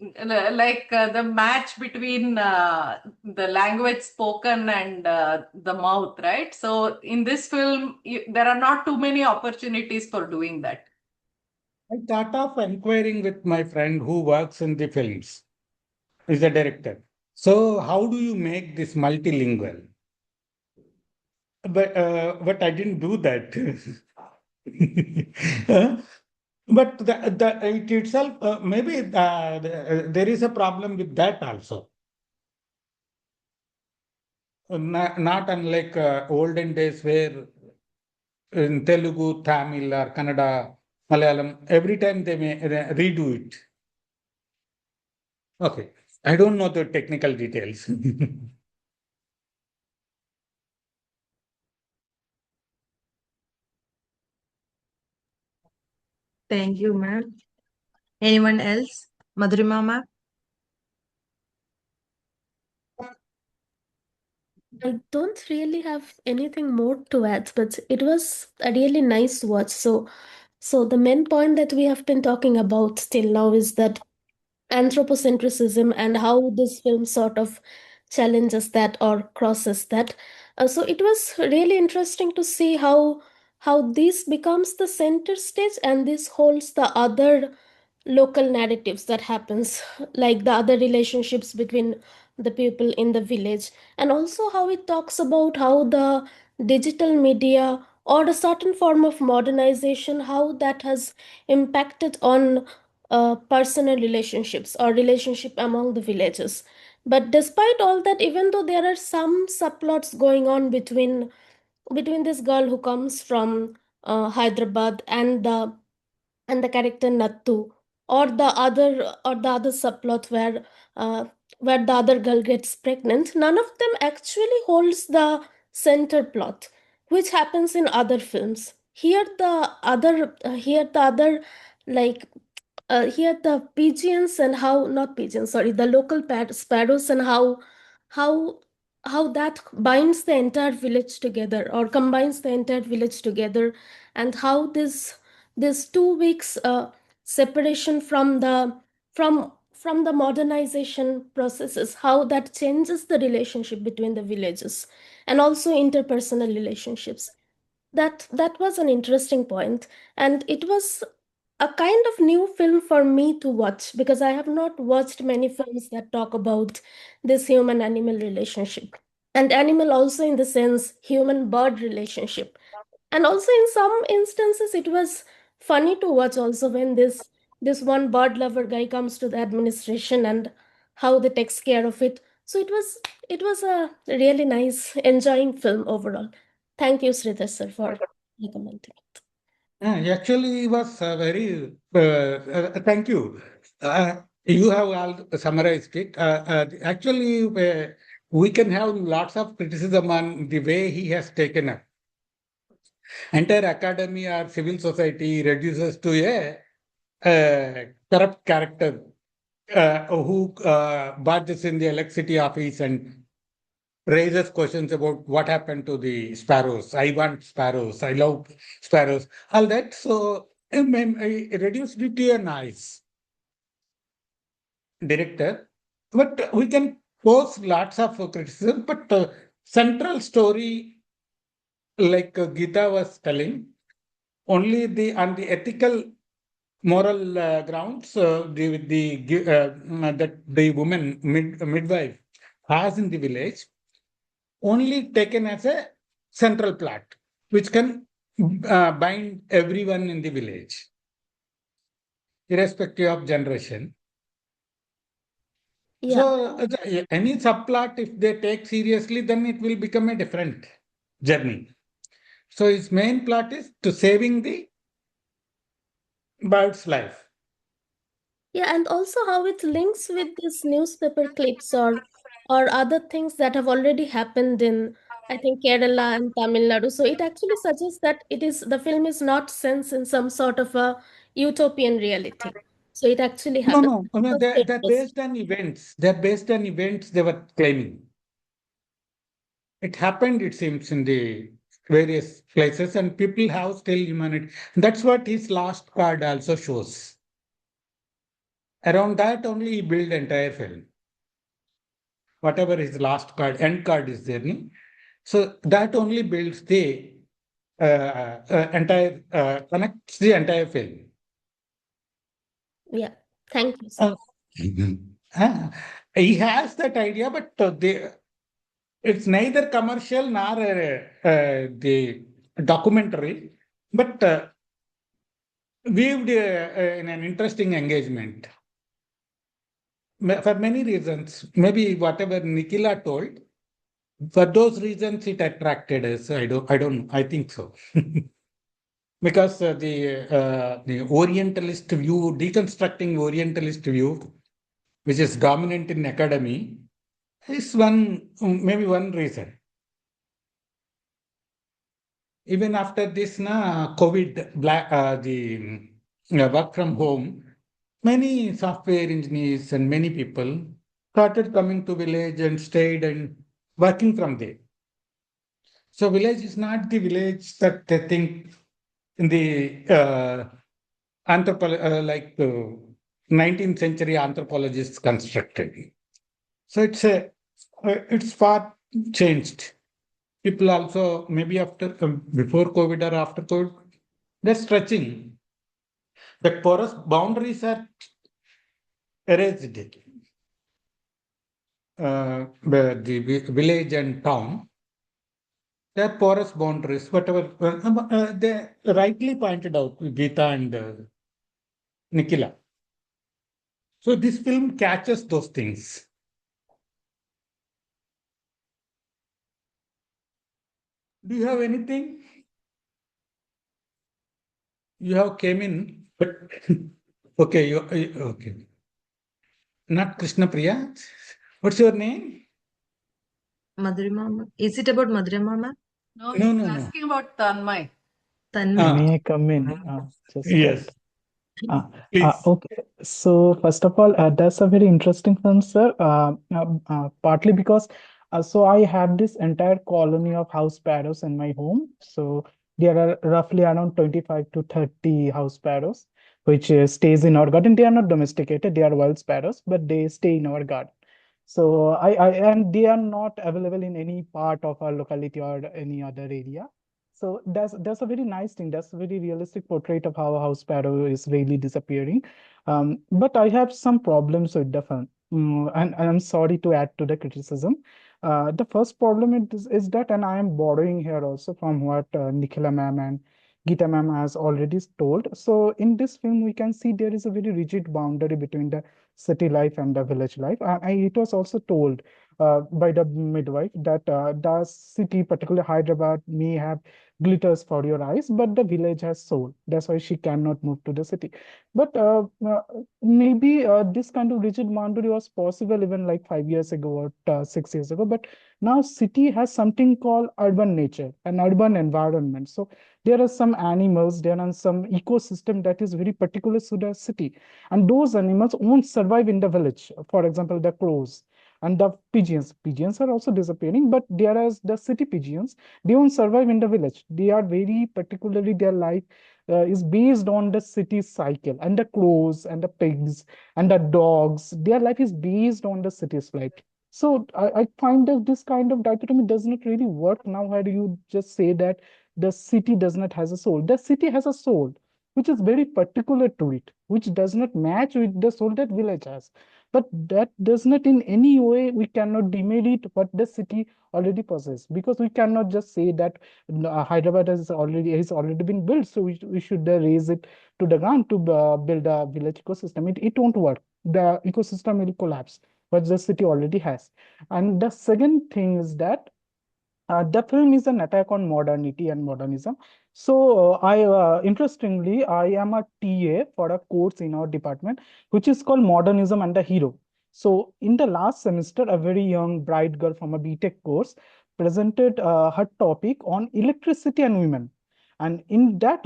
Speaker 4: the match between the language spoken and the mouth, right? So in this film, there are not too many opportunities for doing that.
Speaker 2: I thought of inquiring with my friend who works in the films, is a director. So how do you make this multilingual? But I didn't do that. Huh? But it itself, maybe there is a problem with that also. Not unlike olden days where in Telugu, Tamil, or Kannada, Malayalam, every time they may redo it. Okay, I don't know the technical details.
Speaker 1: Thank you, ma'am. Anyone else? Madhurima, ma'am?
Speaker 5: I don't really have anything more to add, but it was a really nice watch. So the main point that we have been talking about till now is that anthropocentrism and how this film sort of challenges that or crosses that. So it was really interesting to see how this becomes the center stage and this holds the other local narratives that happens, like the other relationships between the people in the village, and also how it talks about how the digital media or a certain form of modernization, how that has impacted on personal relationships or relationship among the villages. But despite all that, even though there are some subplots going on between this girl who comes from Hyderabad and the character Nattu, or the other subplot where the other girl gets pregnant, none of them actually holds the center plot, which happens in other films. Here the other like here the pigeons and how not pigeons, sorry, the local sparrows, and how how that binds the entire village together or combines the entire village together, and how this 2 weeks separation from the modernization processes, how that changes the relationship between the villages and also interpersonal relationships. That was an interesting point, and it was a kind of new film for me to watch because I have not watched many films that talk about this human animal relationship. And animal also in the sense human bird relationship. And also in some instances it was funny to watch also when this one bird lover guy comes to the administration and how they takes care of it. So it was a really nice enjoying film overall. Thank you, Sridhar sir, for recommending it.
Speaker 2: Actually, it was very. Thank you. You have all summarized it. Actually, we can have lots of criticism on the way he has taken up. Entire academy or civil society reduces to a corrupt character who barges in the electricity office and raises questions about what happened to the sparrows. I want sparrows. I love sparrows. All that. So I reduced it to a nice director. But we can pose lots of criticism. But central story, like Gita was telling, only the on the ethical moral grounds, that the woman midwife has in the village only taken as a central plot, which can bind everyone in the village, irrespective of generation.
Speaker 5: Yeah.
Speaker 2: So, any subplot, if they take seriously, then it will become a different journey. So, its main plot is to saving the bird's life.
Speaker 5: Yeah, and also how it links with these newspaper clips or other things that have already happened in, I think, Kerala and Tamil Nadu. So it actually suggests that the film is not sense in some sort of a utopian reality. So it actually
Speaker 2: No,
Speaker 5: happens.
Speaker 2: no, no, they're based on events. They're based on events they were claiming. It happened, it seems, in the various places, and people have still humanity. That's what his last card also shows. Around that only he built entire film. Whatever his last card, end card is there. No? So that only builds the entire, connects the entire film.
Speaker 5: Yeah, thank you, sir.
Speaker 2: Uh, he has that idea, but it's neither commercial nor the documentary, but weaved in an interesting engagement for many reasons. Maybe whatever Nikila told, for those reasons it attracted us. I think so. Because the Orientalist view, deconstructing Orientalist view, which is dominant in academy, is maybe one reason. Even after this, COVID, the work from home, many software engineers and many people started coming to village and stayed and working from there. So village is not the village that they think in the like 19th century anthropologists constructed. So it's far changed. People also maybe after before COVID or after COVID, they're stretching. The porous boundaries are erased. The village and town, they're porous boundaries. Whatever they rightly pointed out, Geeta and Nikila. So this film catches those things. Do you have anything? You have came in, but okay, okay. Not Krishna Priya. What's your name?
Speaker 1: Madhurima. Is it about Madhurima, ma'am?
Speaker 4: No,
Speaker 2: No,
Speaker 4: he's
Speaker 2: no, no.
Speaker 4: asking about Tanmay.
Speaker 1: Tanmay.
Speaker 6: May I come in? Just
Speaker 2: Yes,
Speaker 6: hold. Uh,
Speaker 2: please.
Speaker 6: okay, so first of all, that's a very interesting film, sir. Partly because so I have this entire colony of house sparrows in my home. So there are roughly around 25 to 30 house sparrows, which stays in our garden. They are not domesticated; they are wild sparrows, but they stay in our garden. So and they are not available in any part of our locality or any other area. So that's a very nice thing. That's a very realistic portrait of how a house sparrow is really disappearing. But I have some problems with the film. And I'm sorry to add to the criticism. The first problem is that, and I am borrowing here also from what Nikhila ma'am and Geeta ma'am has already told. So in this film, we can see there is a very rigid boundary between the city life and the village life. It was also told by the midwife that the city, particularly Hyderabad, may have glitters for your eyes, but the village has soul. That's why she cannot move to the city. But maybe this kind of rigid boundary was possible even like 5 years ago or 6 years ago. But now city has something called urban nature, an urban environment. So there are some animals, there are some ecosystem that is very particular to the city, and those animals won't survive in the village. For example, the crows and the pigeons. Pigeons are also disappearing, but there are the city pigeons. They won't survive in the village. They are very particularly their life is based on the city cycle, and the crows and the pigs and the dogs. Their life is based on the city's life. So I find that this kind of dichotomy does not really work now. Where you just say that the city does not has a soul. The city has a soul, which is very particular to it, which does not match with the soul that village has. But that does not in any way, we cannot demerit what the city already possesses, because we cannot just say that Hyderabad has already been built, so we should raise it to the ground to build a village ecosystem. It won't work. The ecosystem will collapse, what the city already has. And the second thing is that the film is an attack on modernity and modernism. So, interestingly, I am a TA for a course in our department, which is called Modernism and the Hero. So, in the last semester, a very young bright girl from a BTech course presented her topic on electricity and women. And in that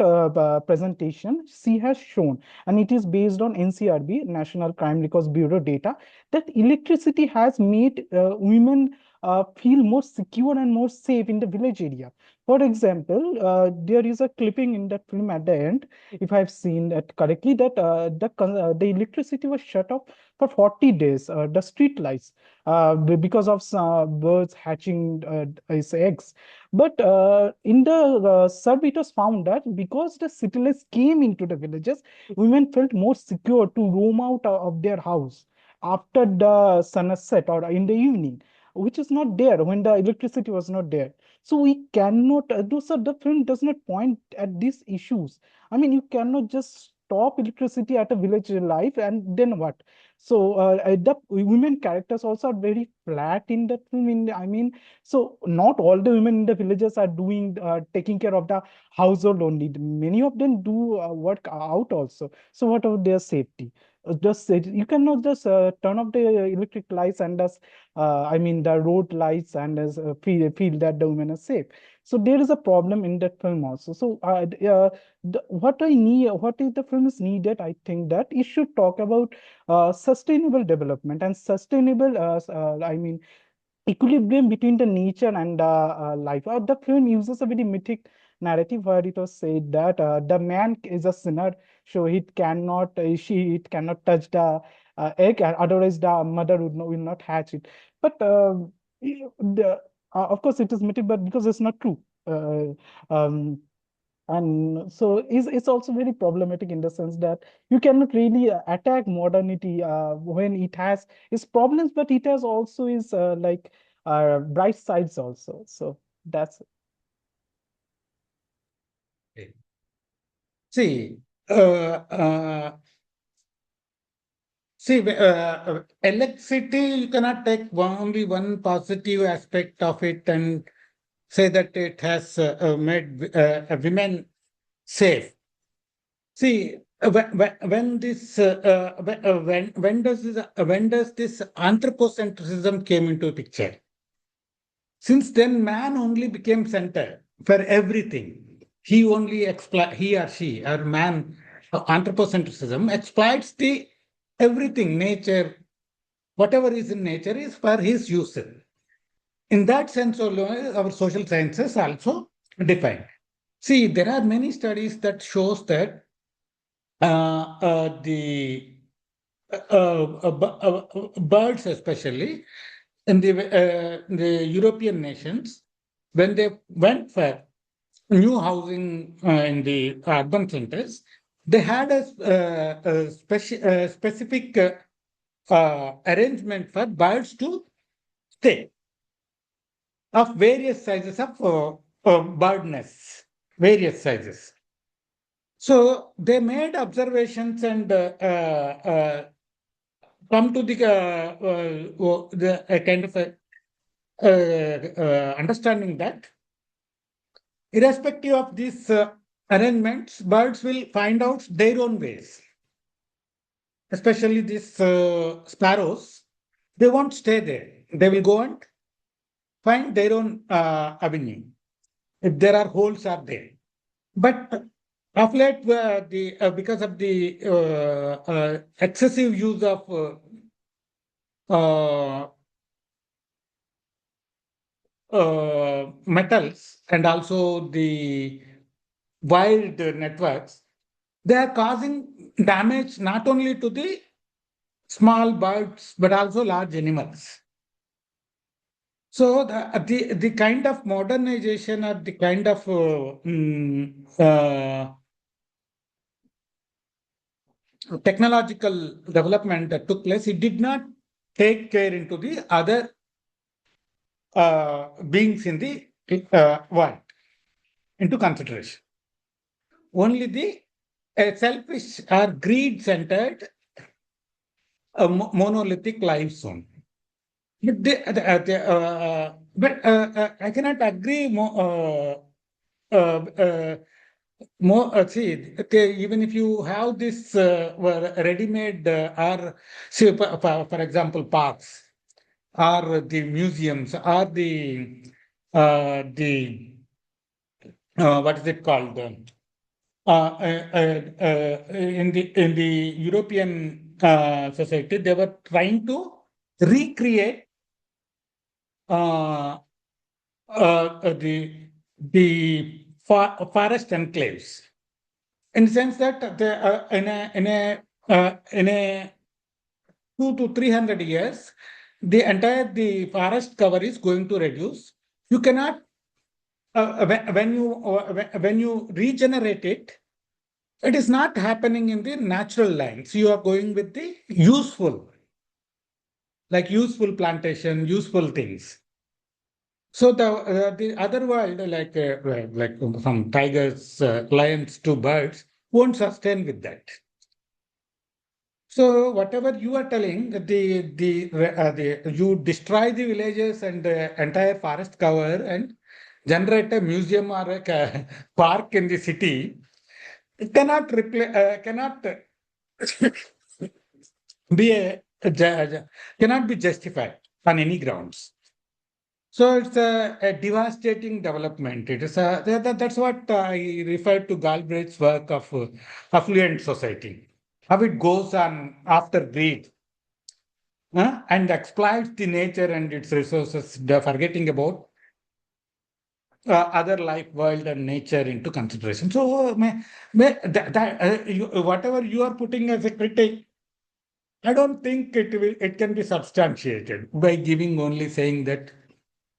Speaker 6: presentation, she has shown, and it is based on NCRB, National Crime Records Bureau data, that electricity has made women feel more secure and more safe in the village area. For example, there is a clipping in that film at the end, if I've seen that correctly, that the electricity was shut off for 40 days, the street lights, because of birds hatching its eggs. But in the survey, it was found that because the city lights came into the villages, women felt more secure to roam out of their house after the sunset or in the evening, which is not there when the electricity was not there. So we cannot do so. The film does not point at these issues. I mean, you cannot just stop electricity at a village life and then what? So the women characters also are very flat in the film. I mean, so not all the women in the villages are doing taking care of the household only. Many of them do work out also. So what about their safety? Just you cannot just turn off the electric lights and just I mean the road lights and as feel that the women are safe. So there is a problem in that film also. So what I need, what is the film is needed, I think that it should talk about sustainable development and sustainable I mean equilibrium between the nature and life. The film uses a very mythic narrative where it was said that the man is a sinner, so it cannot touch the egg, and otherwise the mother will not hatch it. But of course, it is mythic, but because it's not true. Um, and so it's also very problematic in the sense that you cannot really attack modernity when it has its problems, but it has also its like bright sides also. So that's it.
Speaker 2: Okay. See, uh, uh, electricity, you cannot take only one positive aspect of it and say that it has made women safe. See, when this when does this anthropocentrism came into picture? Since then, man only became center for everything. He or she or man, anthropocentrism exploits the everything, nature, whatever is in nature is for his use. In that sense, our social sciences also define. See, there are many studies that shows that the birds, especially in the European nations, when they went for new housing in the urban centers, they had a specific arrangement for birds to stay of various sizes of bird nests, various sizes. So they made observations and come to the kind of a understanding that irrespective of these arrangements, birds will find out their own ways. Especially these sparrows, they won't stay there. They will go and find their own avenue. If there are holes, are there. But of late, because of the excessive use of metals and also the wild networks, they are causing damage not only to the small birds but also large animals. So the kind of modernization or the kind of technological development that took place, it did not take care into the other beings in the world into consideration. Only the selfish or greed-centered monolithic lives only. But I cannot agree more. See, even if you have this ready-made or say, for example, parks or the museums or the what is it called? In the European society, they were trying to recreate uh, the forest enclaves, in the sense that in a 200 to 300 years, the forest cover is going to reduce. You cannot when you regenerate it, it is not happening in the natural lines. You are going with the useful, like useful plantation, useful things. So the other world, like from tigers, lions to birds, won't sustain with that. So whatever you are telling, the you destroy the villages and the entire forest cover and generate a museum or a park in the city, it cannot be cannot be justified on any grounds. So it's a devastating development. It is that's what I referred to Galbraith's work of affluent society. How it goes on after greed and exploits the nature and its resources, forgetting about other life, world, and nature into consideration. So, whatever you are putting as a critic, I don't think it can be substantiated by giving only saying that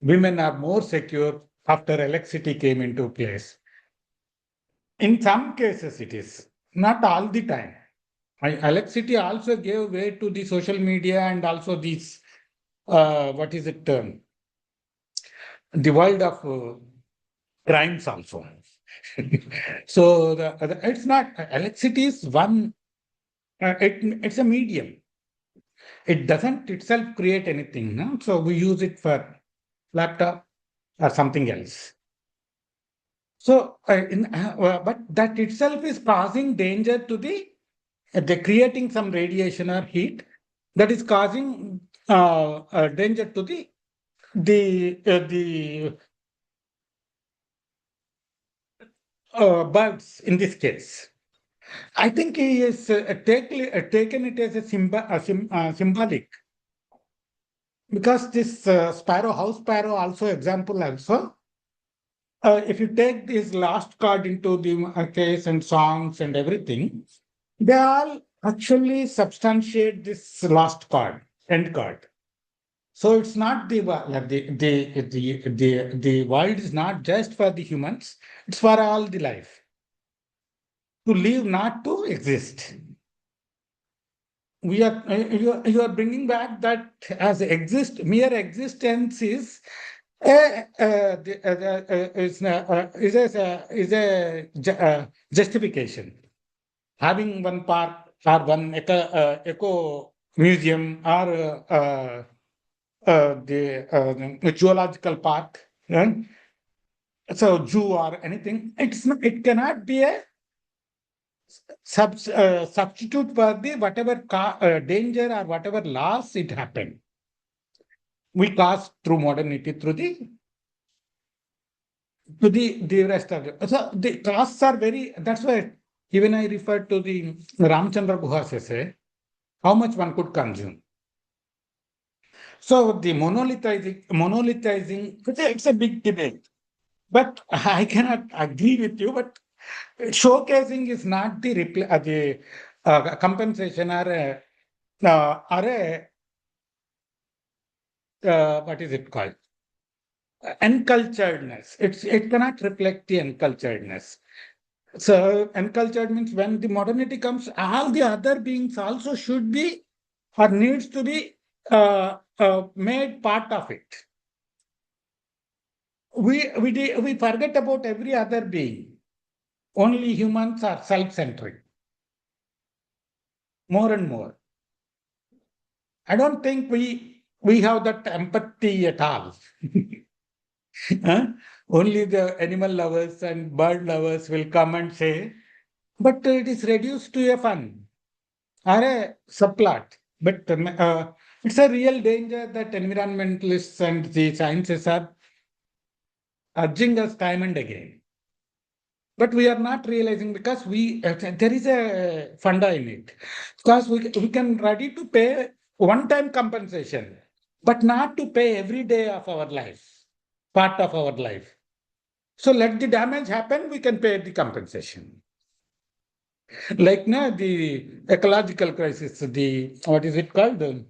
Speaker 2: women are more secure after electricity came into place. In some cases, it is not all the time. Electricity also gave way to the social media and also these what is it? The world of crimes also. So it's not electricity is one. It's a medium. It doesn't itself create anything. No? So we use it for laptop or something else. So, but that itself is causing danger to the creating some radiation or heat that is causing danger to the birds in this case. I think he has taken it as a symbolic, because this house sparrow also example also. If you take this last card into the case and songs and everything, they all actually substantiate this last card, end card. So it's not the world is not just for the humans, it's for all the life. To live, not to exist. You are bringing back that as mere existence is justification. Having one park or one eco museum or the zoological park, so zoo or anything, it cannot be a substitute for the whatever danger or whatever loss it happened. We caused through modernity, through the rest of it. So the costs are very, that's why even I refer to the Ramchandra Guha's essay, how much one could consume. So the monolithizing, it's a big debate. But I cannot agree with you, but showcasing is not the compensation or what is it called? Unculturedness. It cannot reflect the unculturedness. So uncultured means when the modernity comes, all the other beings also should be or needs to be made part of it. We forget about every other being. Only humans are self-centric. More and more. I don't think we have that empathy at all. Huh? Only the animal lovers and bird lovers will come and say, but it is reduced to a fun or a subplot. But it's a real danger that environmentalists and the sciences are urging us time and again. But we are not realizing because there is a funda in it. Because we can ready to pay one-time compensation, but not to pay every day of our life, part of our life. So let the damage happen, we can pay the compensation. Like now, the ecological crisis, what is it called? The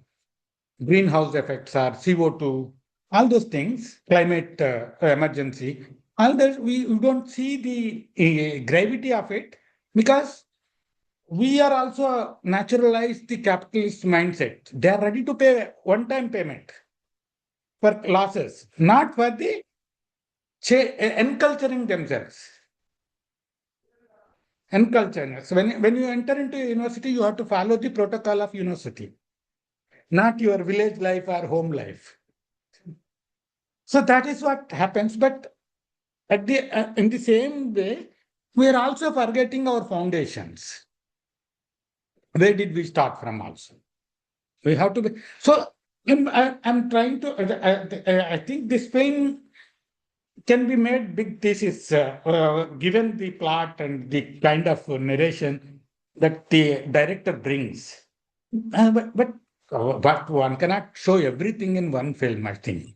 Speaker 2: greenhouse effects or CO2, all those things, climate emergency, all that we don't see the gravity of it because we are also naturalized the capitalist mindset. They are ready to pay one-time payment for losses, not for the enculturing themselves. Enculturing. So when you enter into a university, you have to follow the protocol of university, not your village life or home life. So that is what happens. But in the same way, we are also forgetting our foundations. Where did we start from also? We have to be. So I'm trying to, I think this film can be made big thesis given the plot and the kind of narration that the director brings. But one cannot show everything in one film, I think.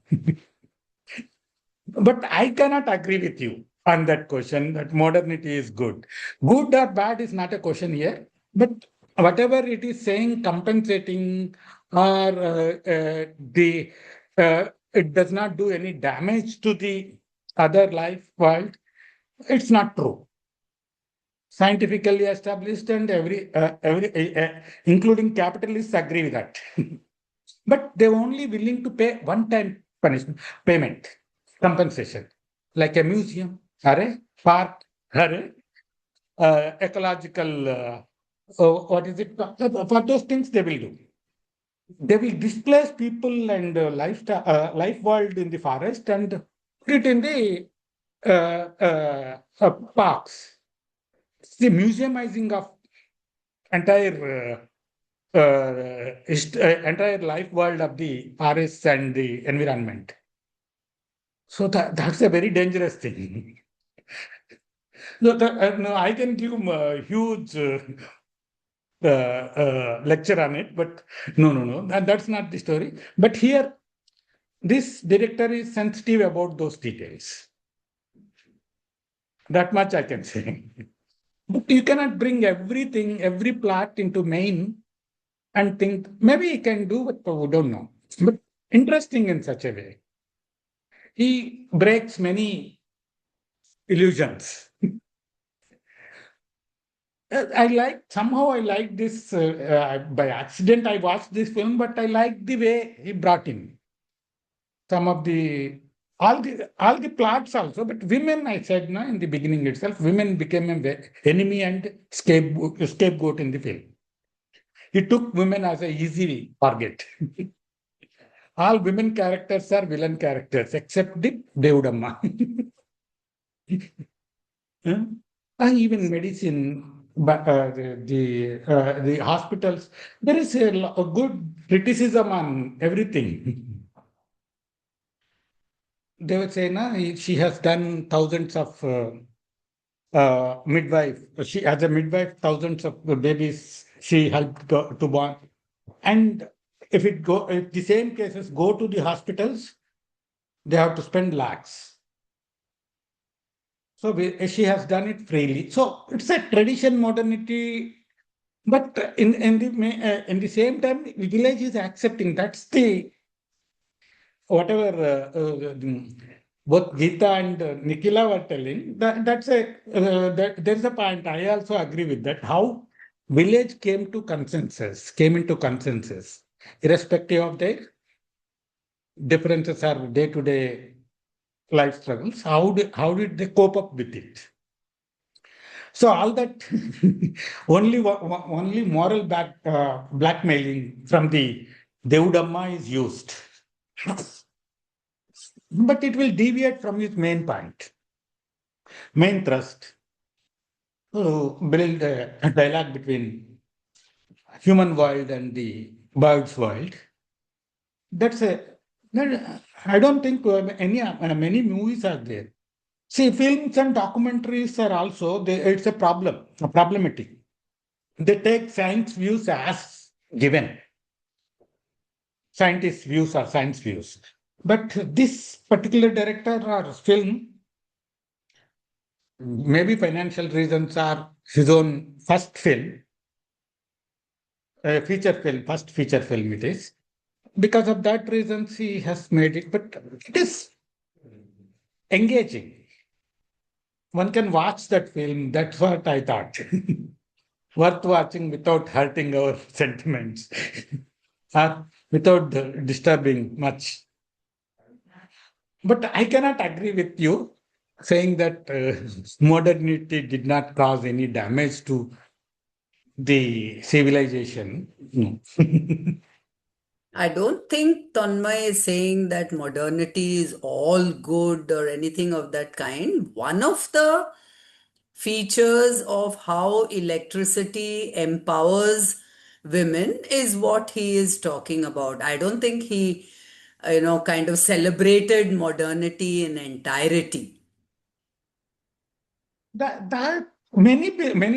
Speaker 2: But I cannot agree with you on that question that modernity is good. Good or bad is not a question here, but whatever it is saying, compensating or it does not do any damage to the other life world, it's not true. Scientifically established and including capitalists agree with that. But they're only willing to pay one-time payment, compensation, like a museum, or a park, or a ecological, what is it? For those things, they will do. They will displace people and life world in the forest and put it in the parks. It's the museumizing of entire entire life world of the forests and the environment. So that's a very dangerous thing. No, I can give a huge lecture on it, but no, that's not the story. But here, this director is sensitive about those details. That much I can say. But you cannot bring everything, every plot into main and think maybe he can do, but we don't know. But interesting in such a way. He breaks many illusions. I like this. By accident, I watched this film, but I like the way he brought in some of the all the plots also. But women, I said no in the beginning itself, women became an enemy and scapegoat in the film. He took women as a easy target. All women characters are villain characters except the Devudamma. Huh? Even medicine, but the hospitals, there is a good criticism on everything. They would say, "Na, she has done thousands of midwife. She as a midwife, thousands of babies she helped to born." And if the same cases go to the hospitals, they have to spend lakhs. So she has done it freely. So it's a tradition, modernity, but in the same time, village is accepting. That's the whatever both Geeta and Nikila were telling. That there's a point. I also agree with that. How village came into consensus, irrespective of their differences or day-to-day life struggles. How did they cope up with it? So all that only moral blackmailing from the Devudamma is used, but it will deviate from its main point, main thrust. To build a dialogue between human world and the bird's world. That's a. I don't think many movies are there. See, films and documentaries are also it's a problematic. They take science views as given. Scientists' views are science views. But this particular director or film, maybe financial reasons are his own first film, first feature film it is. Because of that reasons he has made it, but it is engaging. One can watch that film. That's what I thought. Worth watching without hurting our sentiments, or without disturbing much. But I cannot agree with you saying that modernity did not cause any damage to the civilization. No.
Speaker 3: I don't think Tanmay is saying that modernity is all good or anything of that kind. One of the features of how electricity empowers women is what he is talking about. I don't think he, kind of celebrated modernity in entirety.
Speaker 2: That many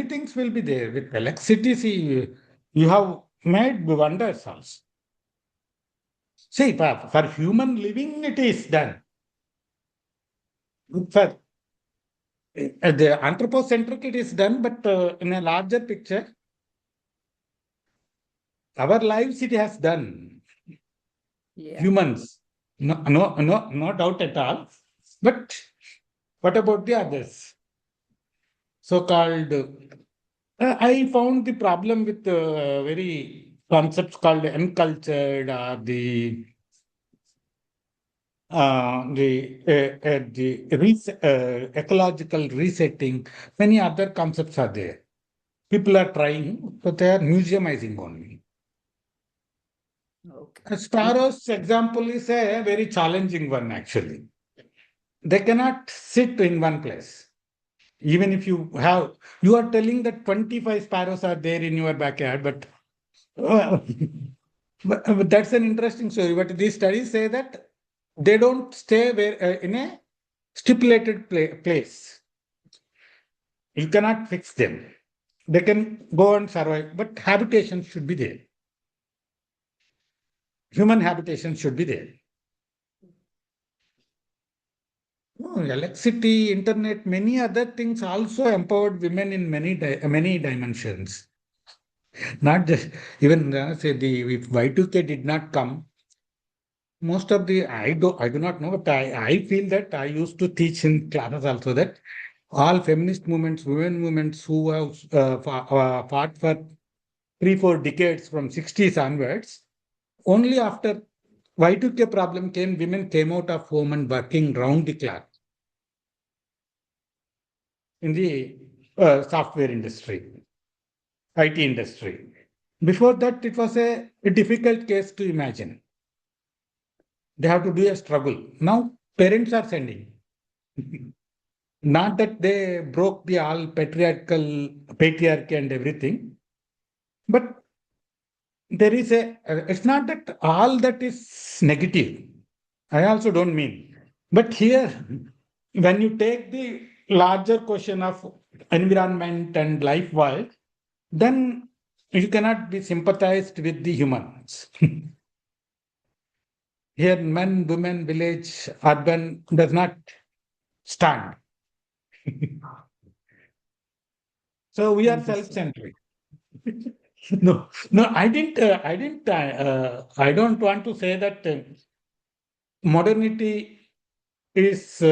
Speaker 2: things will be there with electricity. See, you have made wonders also. See, for human living, it is done. For the anthropocentric, it is done, but in a larger picture, our lives it has done.
Speaker 3: Yeah.
Speaker 2: Humans, no doubt at all. But what about the others? So-called, I found the problem with very concepts called uncultured or the ecological resetting. Many other concepts are there. People are trying, but they are museumizing only.
Speaker 3: Okay.
Speaker 2: Sparrow's example is a very challenging one, actually. They cannot sit in one place. Even if you are telling that 25 sparrows are there in your backyard, but, but that's an interesting story. But these studies say that they don't stay in a stipulated place. You cannot fix them. They can go and survive, but habitation should be there. Human habitation should be there. Electricity, internet, many other things also empowered women in many dimensions. Not just even say if Y2K did not come, most of the I do not know, but I feel that I used to teach in classes also that all feminist movements, women movements who have fought for 3-4 decades from 60s onwards, only after Y2K problem came, women came out of home and working round the clock in the software industry, IT industry. Before that, it was a difficult case to imagine. They have to do a struggle. Now, parents are sending. Not that they broke the all patriarchy and everything, but there is it's not that all that is negative. I also don't mean. But here, when you take the larger question of environment and life world, then you cannot be sympathized with the humans. Here, men, women, village, urban does not stand. So we are
Speaker 6: Thank you, sir.
Speaker 2: self-centered. No, no, I didn't, I don't want to say that modernity is,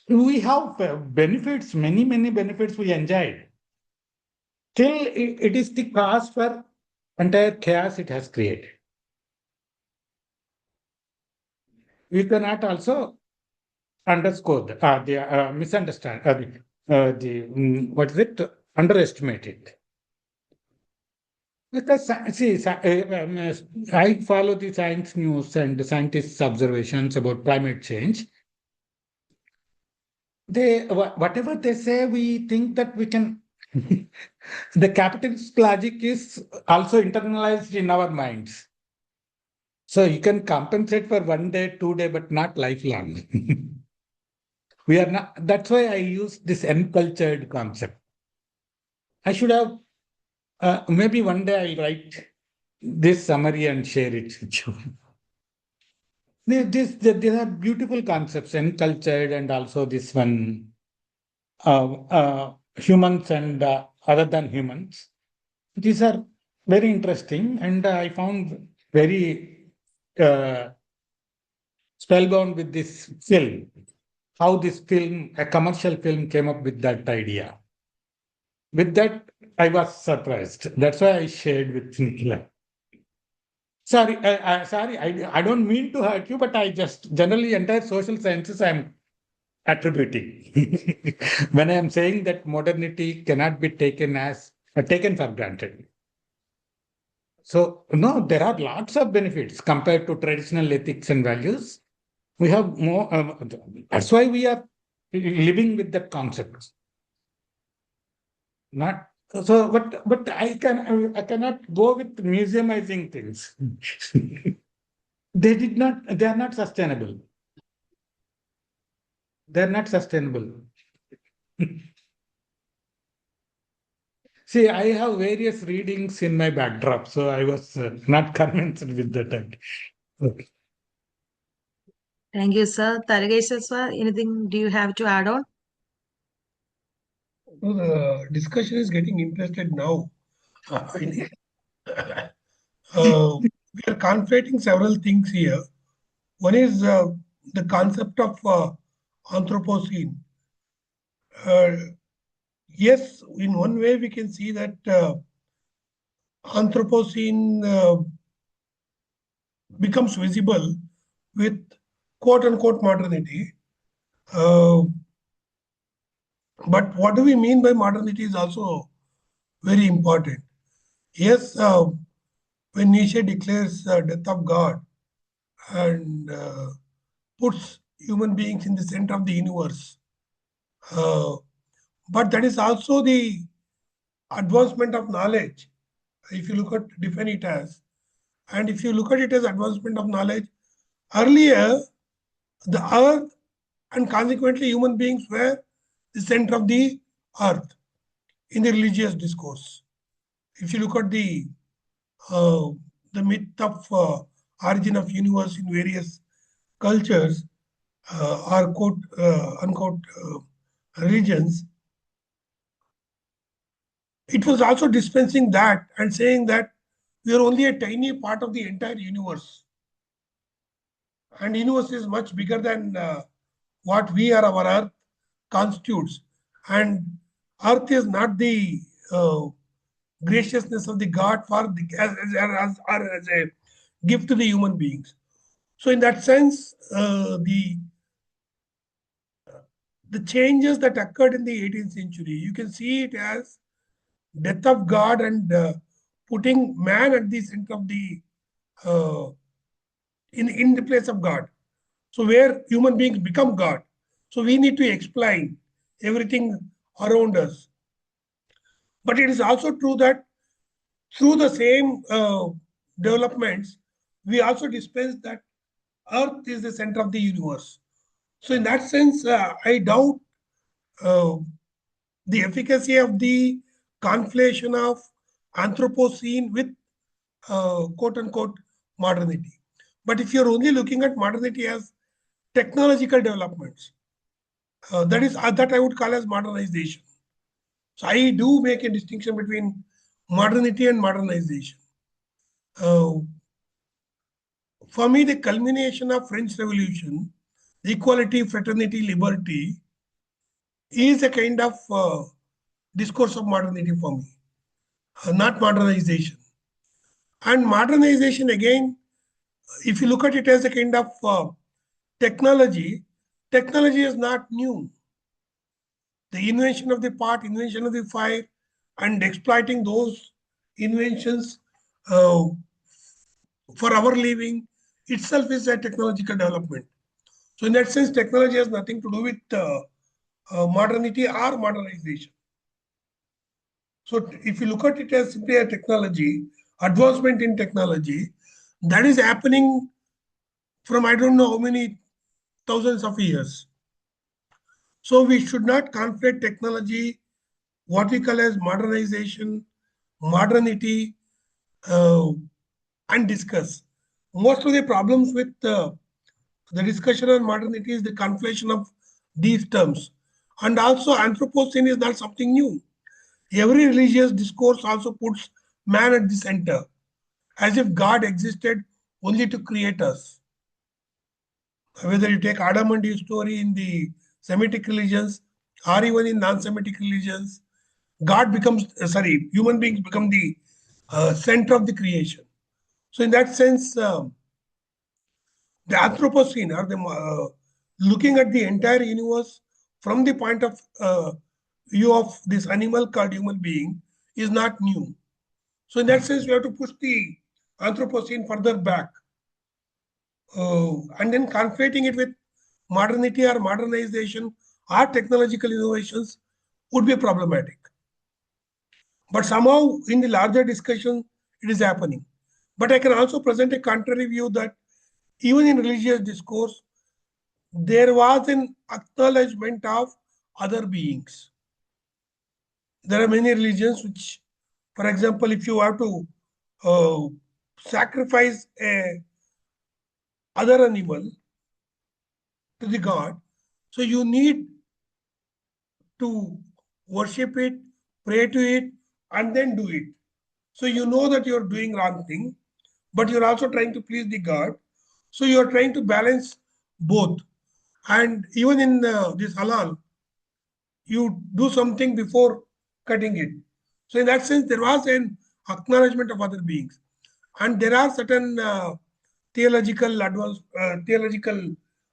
Speaker 2: we have benefits, many benefits we enjoyed. Still, it is the cause for entire chaos it has created. We cannot also underscore the misunderstand, what is it? Underestimate it. Because see, I follow the science news and the scientists' observations about climate change. Whatever they say, we think that we can. The capitalist logic is also internalized in our minds. So you can compensate for 1 day, 2 day, but not lifelong. We are not. That's why I use this uncultured concept. I should have maybe one day I'll write this summary and share it with you. These are beautiful concepts, uncultured, and also this one, humans and other than humans. These are very interesting, and I found very spellbound with this film. How this film, a commercial film, came up with that idea. With that, I was surprised. That's why I shared with Nikhila. Sorry, I don't mean to hurt you, but I just generally entire social sciences I'm attributing when I am saying that modernity cannot be taken for granted. So no, there are lots of benefits compared to traditional ethics and values. We have more. That's why we are living with that concept. Not so, but I cannot go with museumizing things. They are not sustainable. They're not sustainable. See, I have various readings in my backdrop, so I was not convinced with that. Okay.
Speaker 1: Thank you, sir. Tarageshaswa, anything do you have to add on?
Speaker 7: No, the discussion is getting interested now. We are conflating several things here. One is the concept of Anthropocene. Yes, in one way we can see that Anthropocene becomes visible with quote unquote modernity. But what do we mean by modernity is also very important. Yes, when Nietzsche declares death of God and puts human beings in the center of the universe, but that is also the advancement of knowledge. If you look at define it as, and if you look at it as advancement of knowledge, earlier the earth and consequently human beings were the center of the earth in the religious discourse. If you look at the myth of origin of universe in various cultures or quote unquote religions, it was also dispensing that and saying that we are only a tiny part of the entire universe. And universe is much bigger than what we are, our Earth constitutes. And Earth is not the graciousness of the God for the, as a gift to the human beings. So in that sense, the changes that occurred in the 18th century, you can see it as death of God and putting man at the center of the in the place of God. So where human beings become God. So we need to explain everything around us. But it is also true that through the same developments, we also dispense that Earth is the center of the universe. So in that sense, I doubt uh, the efficacy of the conflation of Anthropocene with quote unquote modernity. But if you're only looking at modernity as technological developments, that I would call as modernization. So I do make a distinction between modernity and modernization. Uh, for me, the culmination of French Revolution, equality, fraternity, liberty, is a kind of discourse of modernity for me, not modernization. And modernization, again, if you look at it as a kind of technology, technology is not new. The invention of the pot, invention of the fire, and exploiting those inventions uh, for our living itself is a technological development. So in that sense, technology has nothing to do with modernity or modernization. So if you look at it as simply a technology, advancement in technology, that is happening from I don't know how many thousands of years. So we should not conflate technology, what we call as modernization, modernity, and discuss. Most of the problems with the discussion on modernity is the conflation of these terms. And also Anthropocene is not something new. Every religious discourse also puts man at the center, as if God existed only to create us. Whether you take Adam and Eve story in the Semitic religions or even in non-Semitic religions, God becomes, human beings become the center of the creation. So in that sense, the Anthropocene or the looking at the entire universe from the point of view of this animal called human being is not new. So in that sense, we have to push the Anthropocene further back. And then conflating it with modernity or modernization or technological innovations would be problematic. But somehow in the larger discussion, it is happening. But I can also present a contrary view that even in religious discourse, there was an acknowledgement of other beings. There are many religions which, for example, if you have to uh, sacrifice a other animal to the god, so you need to worship it, pray to it, and then do it. So you know that you're doing wrong thing, but you're also trying to please the god. So you're trying to balance both. And even in this halal, you do something before cutting it. So in that sense, there was an acknowledgement of other beings, and there are certain theological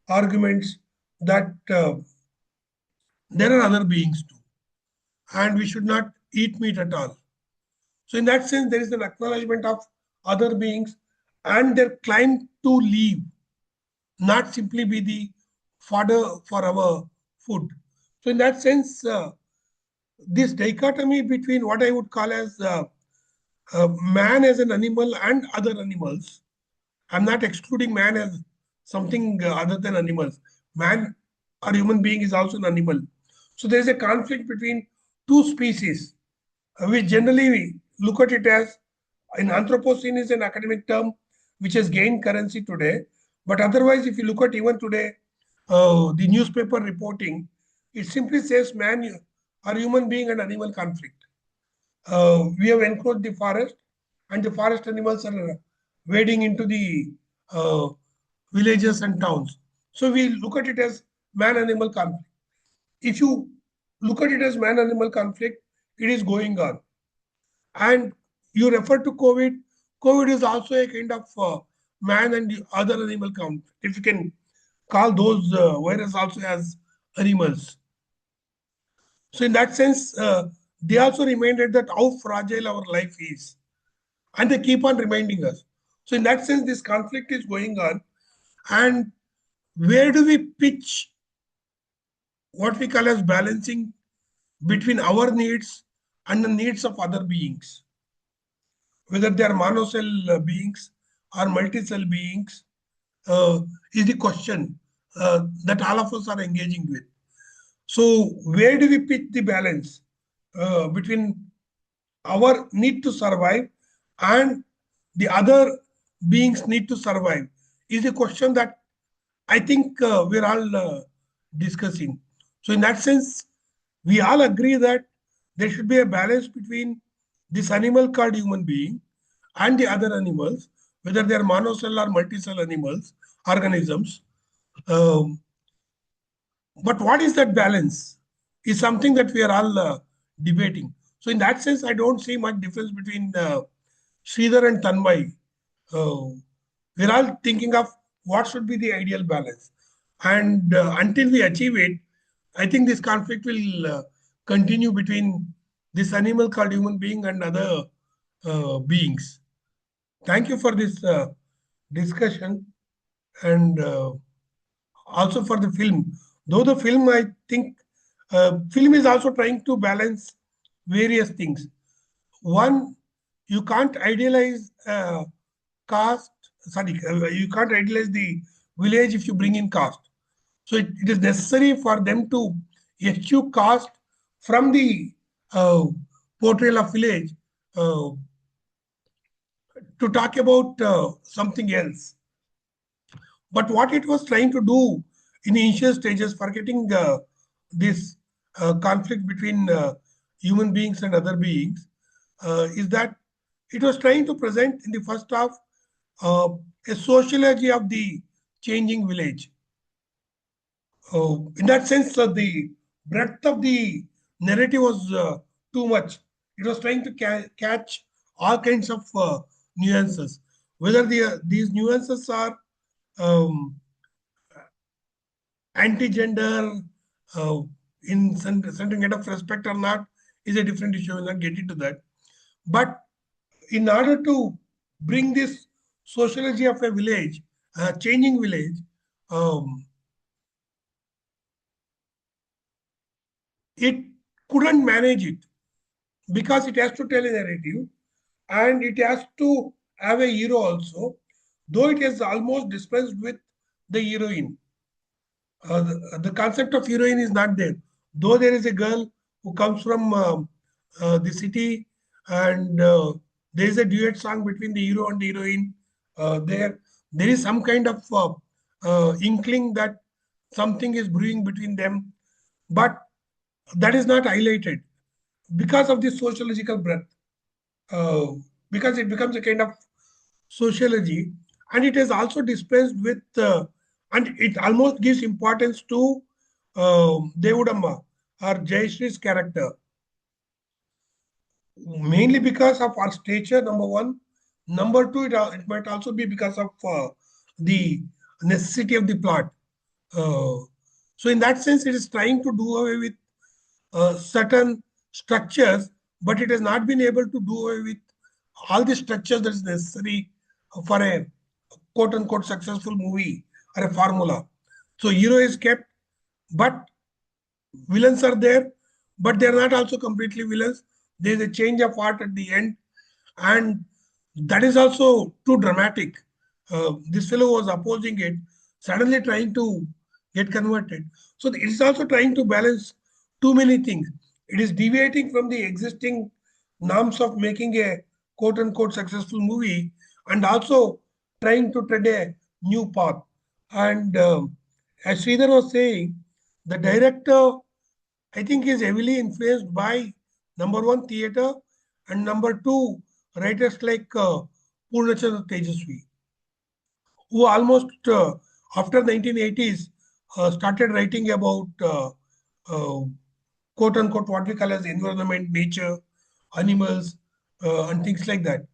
Speaker 7: arguments that there are other beings too, and we should not eat meat at all. So in that sense, there is an acknowledgement of other beings and their claim to live, not simply be the fodder for our food. So in that sense, this dichotomy between what I would call as man as an animal and other animals, I'm not excluding man as something other than animals. Man or human being is also an animal. So there is a conflict between two species. We generally look at it as in Anthropocene is an academic term which has gained currency today. But otherwise, if you look at even today, the newspaper reporting, it simply says man or human being and animal conflict. We have encroached the forest and the forest animals are wading into the villages and towns. So we look at it as man-animal conflict. If you look at it as man-animal conflict, it is going on. And you refer to COVID. COVID is also a kind of man and the other animal conflict. If you can call those virus also as animals. So in that sense, they also reminded that how fragile our life is. And they keep on reminding us. So in that sense, this conflict is going on. And where do we pitch what we call as balancing between our needs and the needs of other beings? Whether they are monocell beings or multi-cell beings is the question that all of us are engaging with. So where do we pitch the balance between our need to survive and the other beings need to survive is a question that I think we're all discussing. So in that sense, we all agree that there should be a balance between this animal called human being and the other animals, whether they are monocell or multicell animals, organisms. Um, but what is that balance is something that we are all debating. So in that sense, I don't see much difference between Sridhar and Tanmay. We're all thinking of what should be the ideal balance. And until we achieve it, I think this conflict will continue between this animal called human being and other beings. Thank you for this discussion and also for the film. Though the film, I think, film is also trying to balance various things. One, you can't idealize caste. Sorry, you can't idealize the village if you bring in caste. So it is necessary for them to eschew caste from the portrayal of village uh, to talk about something else. But what it was trying to do in the initial stages, forgetting this conflict between human beings and other beings, is that it was trying to present in the first half uh, a sociology of the changing village. In that sense, the breadth of the narrative was too much. It was trying to catch all kinds of nuances. Whether these nuances are um, anti-gender in certain kind of respect or not is a different issue. I will not get into that. But in order to bring this sociology of a village, changing village, um, it couldn't manage it because it has to tell a narrative and it has to have a hero also, though it is almost dispensed with the heroine. The concept of heroine is not there. Though there is a girl who comes from the city and there is a duet song between the hero and the heroine, there is some kind of inkling that something is brewing between them, but that is not highlighted because of the sociological breadth. Uh, because it becomes a kind of sociology, and it is also dispensed with, and it almost gives importance to Devudamma or Jayashree's character, mainly because of her stature, number one. Number two, it might also be because of the necessity of the plot. Uh, so, in that sense, it is trying to do away with certain structures, but it has not been able to do away with all the structures that is necessary for a quote unquote successful movie or a formula. So hero is kept, but villains are there, but they're not also completely villains. There's a change of heart at the end, and that is also too dramatic. This fellow was opposing it, suddenly trying to get converted. So it is also trying to balance too many things. It is deviating from the existing norms of making a quote unquote successful movie and also trying to tread a new path. And as Sridhar was saying, the director, I think, is heavily influenced by number one, theater, and number two, writers like Purnachandra Tejasvi, who almost after 1980s started writing about quote unquote what we call as environment, nature, animals, and things like that.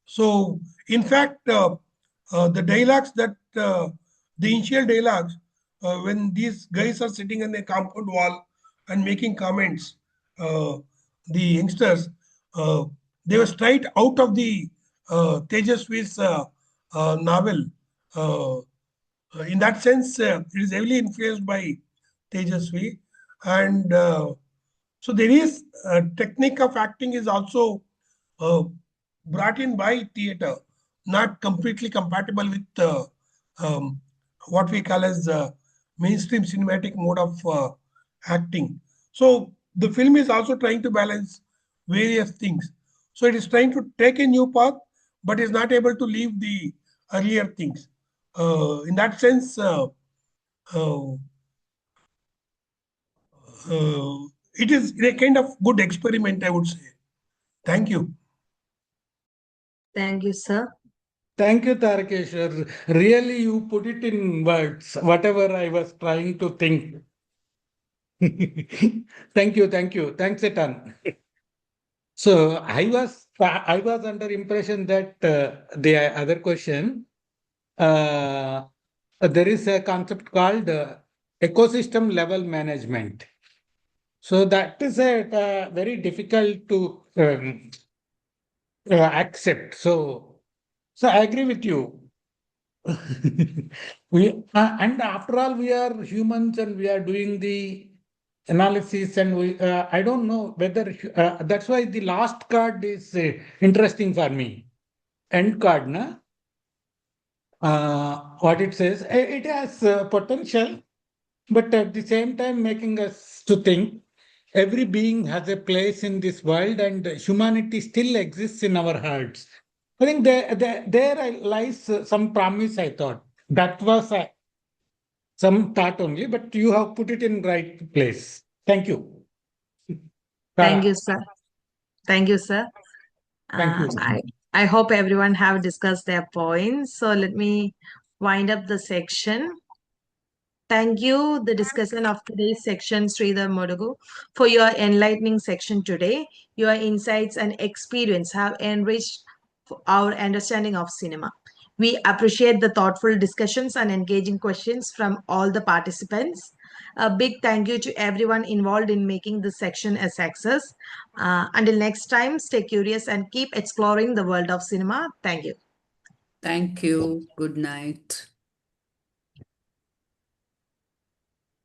Speaker 7: So, in fact, the dialogues that the initial dialogues when these guys are sitting on a compound wall and making comments, uh, the youngsters, uh, they were straight out of the Tejasvi's novel. Uh, in that sense, it is heavily influenced by Tejasvi, and so there is a technique of acting is also uh, brought in by theater, not completely compatible with um, what we call as mainstream cinematic mode of acting. So the film is also trying to balance various things. So it is trying to take a new path, but is not able to leave the earlier things. In that sense, uh, it is a kind of good experiment, I would say. Thank you.
Speaker 1: Thank you, sir.
Speaker 2: Thank you, Tarakeshwar. Really, you put it in words, whatever I was trying to think. Thank you, thank you. Thanks a ton. So I was under impression that the other question, there is a concept called ecosystem level management. So that is a very difficult to accept. So I agree with you. And after all, we are humans and we are doing the analysis, and I don't know whether that's why the last card is interesting for me. End card, na? What it says, it has potential, but at the same time making us to think every being has a place in this world and humanity still exists in our hearts. I think there lies some promise, I thought. That was some thought only, but you have put it in right place. Thank you.
Speaker 1: Thank you,
Speaker 2: Tara,
Speaker 1: sir. Thank you, sir.
Speaker 2: thank you.
Speaker 1: I hope everyone have discussed their points. So let me wind up the section. Thank you, the discussion of today's section, Sridhar Modugu, for your enlightening section today. Your insights and experience have enriched our understanding of cinema. We appreciate the thoughtful discussions and engaging questions from all the participants. A big thank you to everyone involved in making this section a success. Until next time, stay curious and keep exploring the world of cinema. Thank you.
Speaker 3: Thank you. Good night.